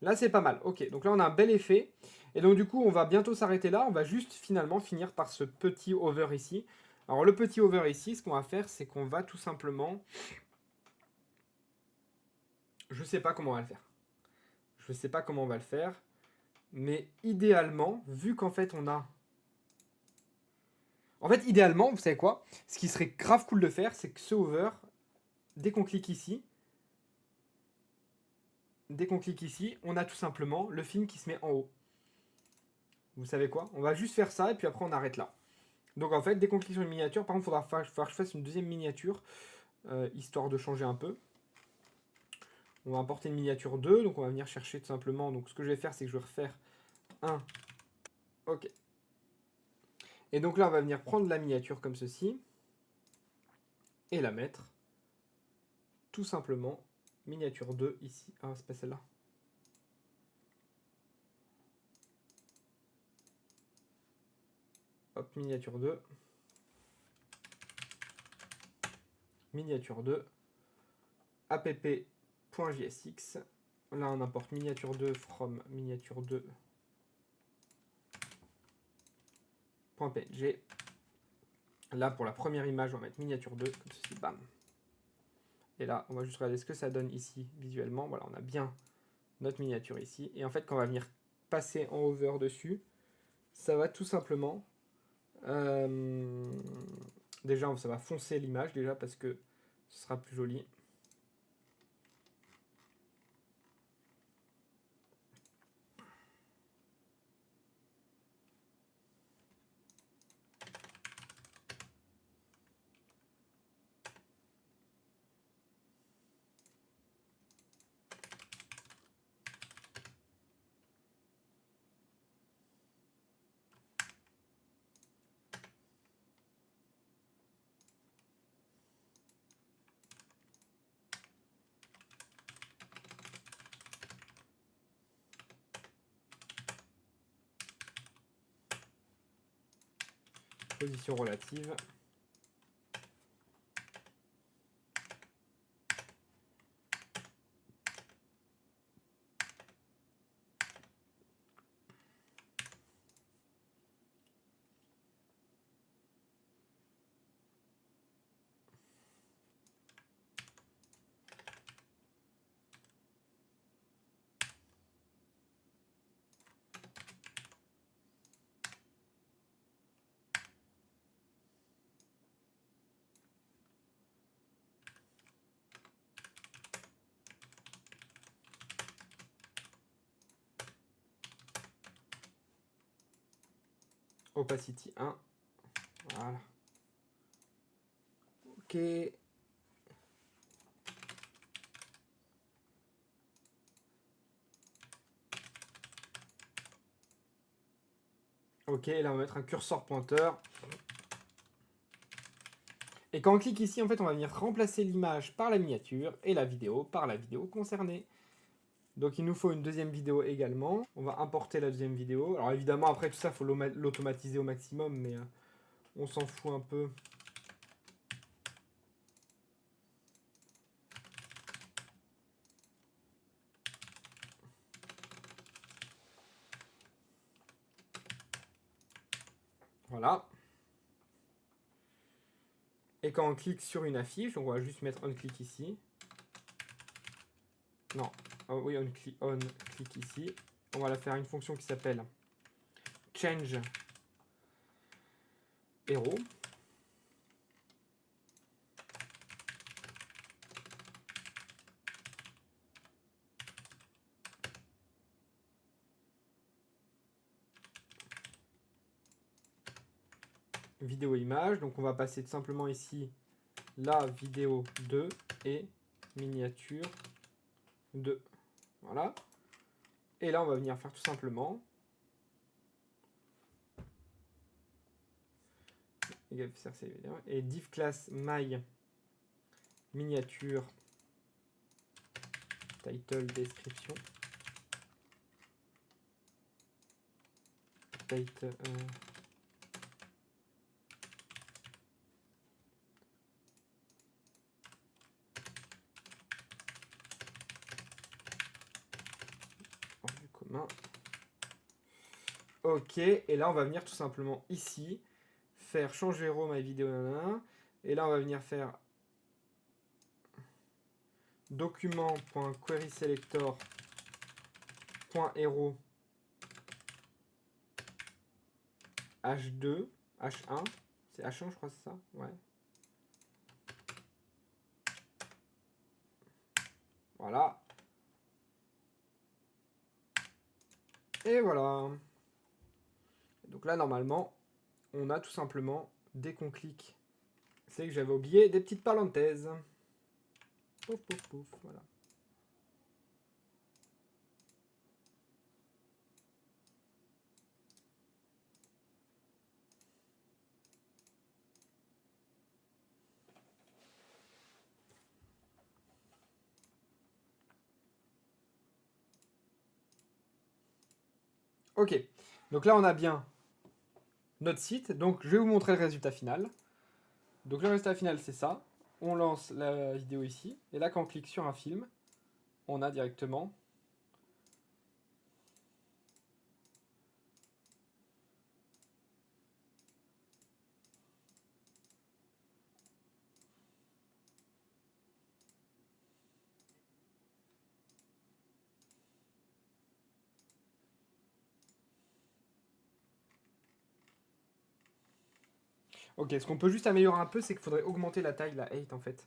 Là, c'est pas mal. Ok. Donc là, on a un bel effet. Et donc, du coup, on va bientôt s'arrêter là. On va juste finalement finir par ce petit over ici. Alors, le petit over ici, ce qu'on va faire, c'est qu'on va tout simplement. Je sais pas comment on va le faire. Je sais pas comment on va le faire. Mais idéalement, vu qu'en fait, on a. En fait, idéalement, vous savez quoi? Ce qui serait grave cool de faire, c'est que ce over, dès qu'on clique ici, on a tout simplement le film qui se met en haut. Vous savez quoi? On va juste faire ça et puis après on arrête là. Donc en fait, dès qu'on clique sur une miniature, par contre, il faudra que je fasse une deuxième miniature, histoire de changer un peu. On va importer une miniature 2, donc on va venir chercher tout simplement. Donc ce que je vais faire, c'est que je vais refaire un. Ok. Et donc là, on va venir prendre la miniature comme ceci et la mettre tout simplement miniature 2 ici. Ah, c'est pas celle-là. Hop, miniature 2. Miniature 2. app.jsx. Là, on importe miniature 2 from miniature 2.png. Là, pour la première image, on va mettre miniature 2, comme ceci, bam. Et là, on va juste regarder ce que ça donne ici visuellement. Voilà, on a bien notre miniature ici. Et en fait, quand on va venir passer en hover dessus, ça va tout simplement... déjà, ça va foncer l'image, déjà, parce que ce sera plus joli. Position relative. Opacity 1. Voilà. Ok. Ok, là on va mettre un curseur pointeur. Et quand on clique ici, en fait, on va venir remplacer l'image par la miniature et la vidéo par la vidéo concernée. Donc il nous faut une deuxième vidéo également. On va importer la deuxième vidéo. Alors évidemment, après tout ça, il faut l'automatiser au maximum, mais on s'en fout un peu. Voilà. Et quand on clique sur une affiche, donc on va juste mettre on click ici. Non, oh, oui, on click ici. On va la faire une fonction qui s'appelle change hero. vidéo image. Donc on va passer tout simplement ici la vidéo 2 et miniature 2. Voilà. Et là on va venir faire tout simplement et div class my miniature title description title du commun. Ok, et là on va venir tout simplement ici faire changer hero my vidéo et là on va venir faire document.querySelector.hero H2 H1, c'est H1 je crois, c'est ça, ouais. Voilà. Et voilà. Donc là normalement on a tout simplement, dès qu'on clique, c'est que j'avais oublié des petites parenthèses. Pouf pouf pouf, voilà. Ok, donc là on a bien notre site, donc je vais vous montrer le résultat final. Donc le résultat final c'est ça, on lance la vidéo ici, et là quand on clique sur un film, on a directement ok, ce qu'on peut juste améliorer un peu, c'est qu'il faudrait augmenter la taille, la 8 en fait.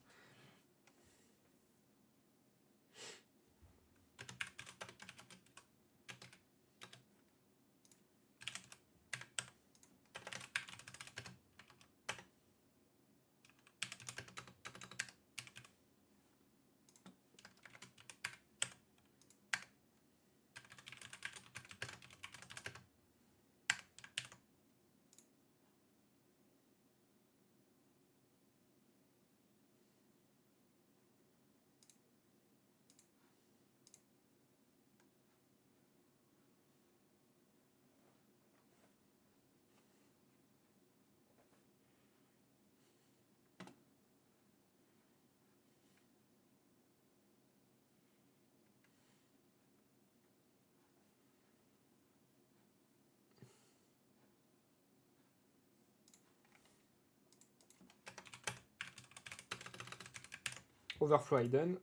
Overflow hidden.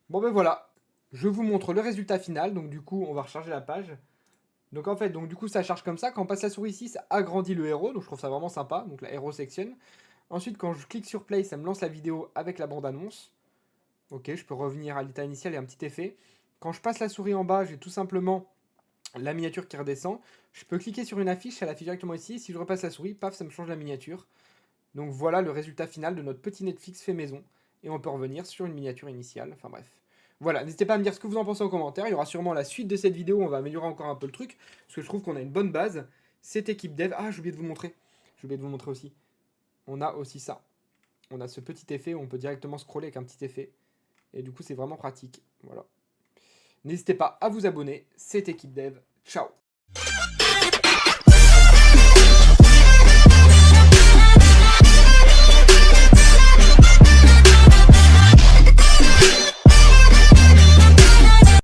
Bon ben voilà, je vous montre le résultat final, donc du coup on va recharger la page. Donc en fait, donc du coup ça charge comme ça, quand on passe la souris ici, ça agrandit le héros, donc je trouve ça vraiment sympa, donc la hero section. Ensuite quand je clique sur play, ça me lance la vidéo avec la bande-annonce. Ok, je peux revenir à l'état initial et un petit effet. Quand je passe la souris en bas, j'ai tout simplement la miniature qui redescend. Je peux cliquer sur une affiche, ça l'affiche directement ici. Si je repasse la souris, paf, ça me change la miniature. Donc voilà le résultat final de notre petit Netflix fait maison. Et on peut revenir sur une miniature initiale. Enfin bref. Voilà, n'hésitez pas à me dire ce que vous en pensez en commentaire. Il y aura sûrement la suite de cette vidéo. On va améliorer encore un peu le truc. Parce que je trouve qu'on a une bonne base. Cette équipe dev. Ah, j'ai oublié de vous montrer. J'ai oublié de vous montrer aussi. On a aussi ça. On a ce petit effet où on peut directement scroller avec un petit effet. Et du coup, c'est vraiment pratique. Voilà. N'hésitez pas à vous abonner. Cette équipe dev. Ciao.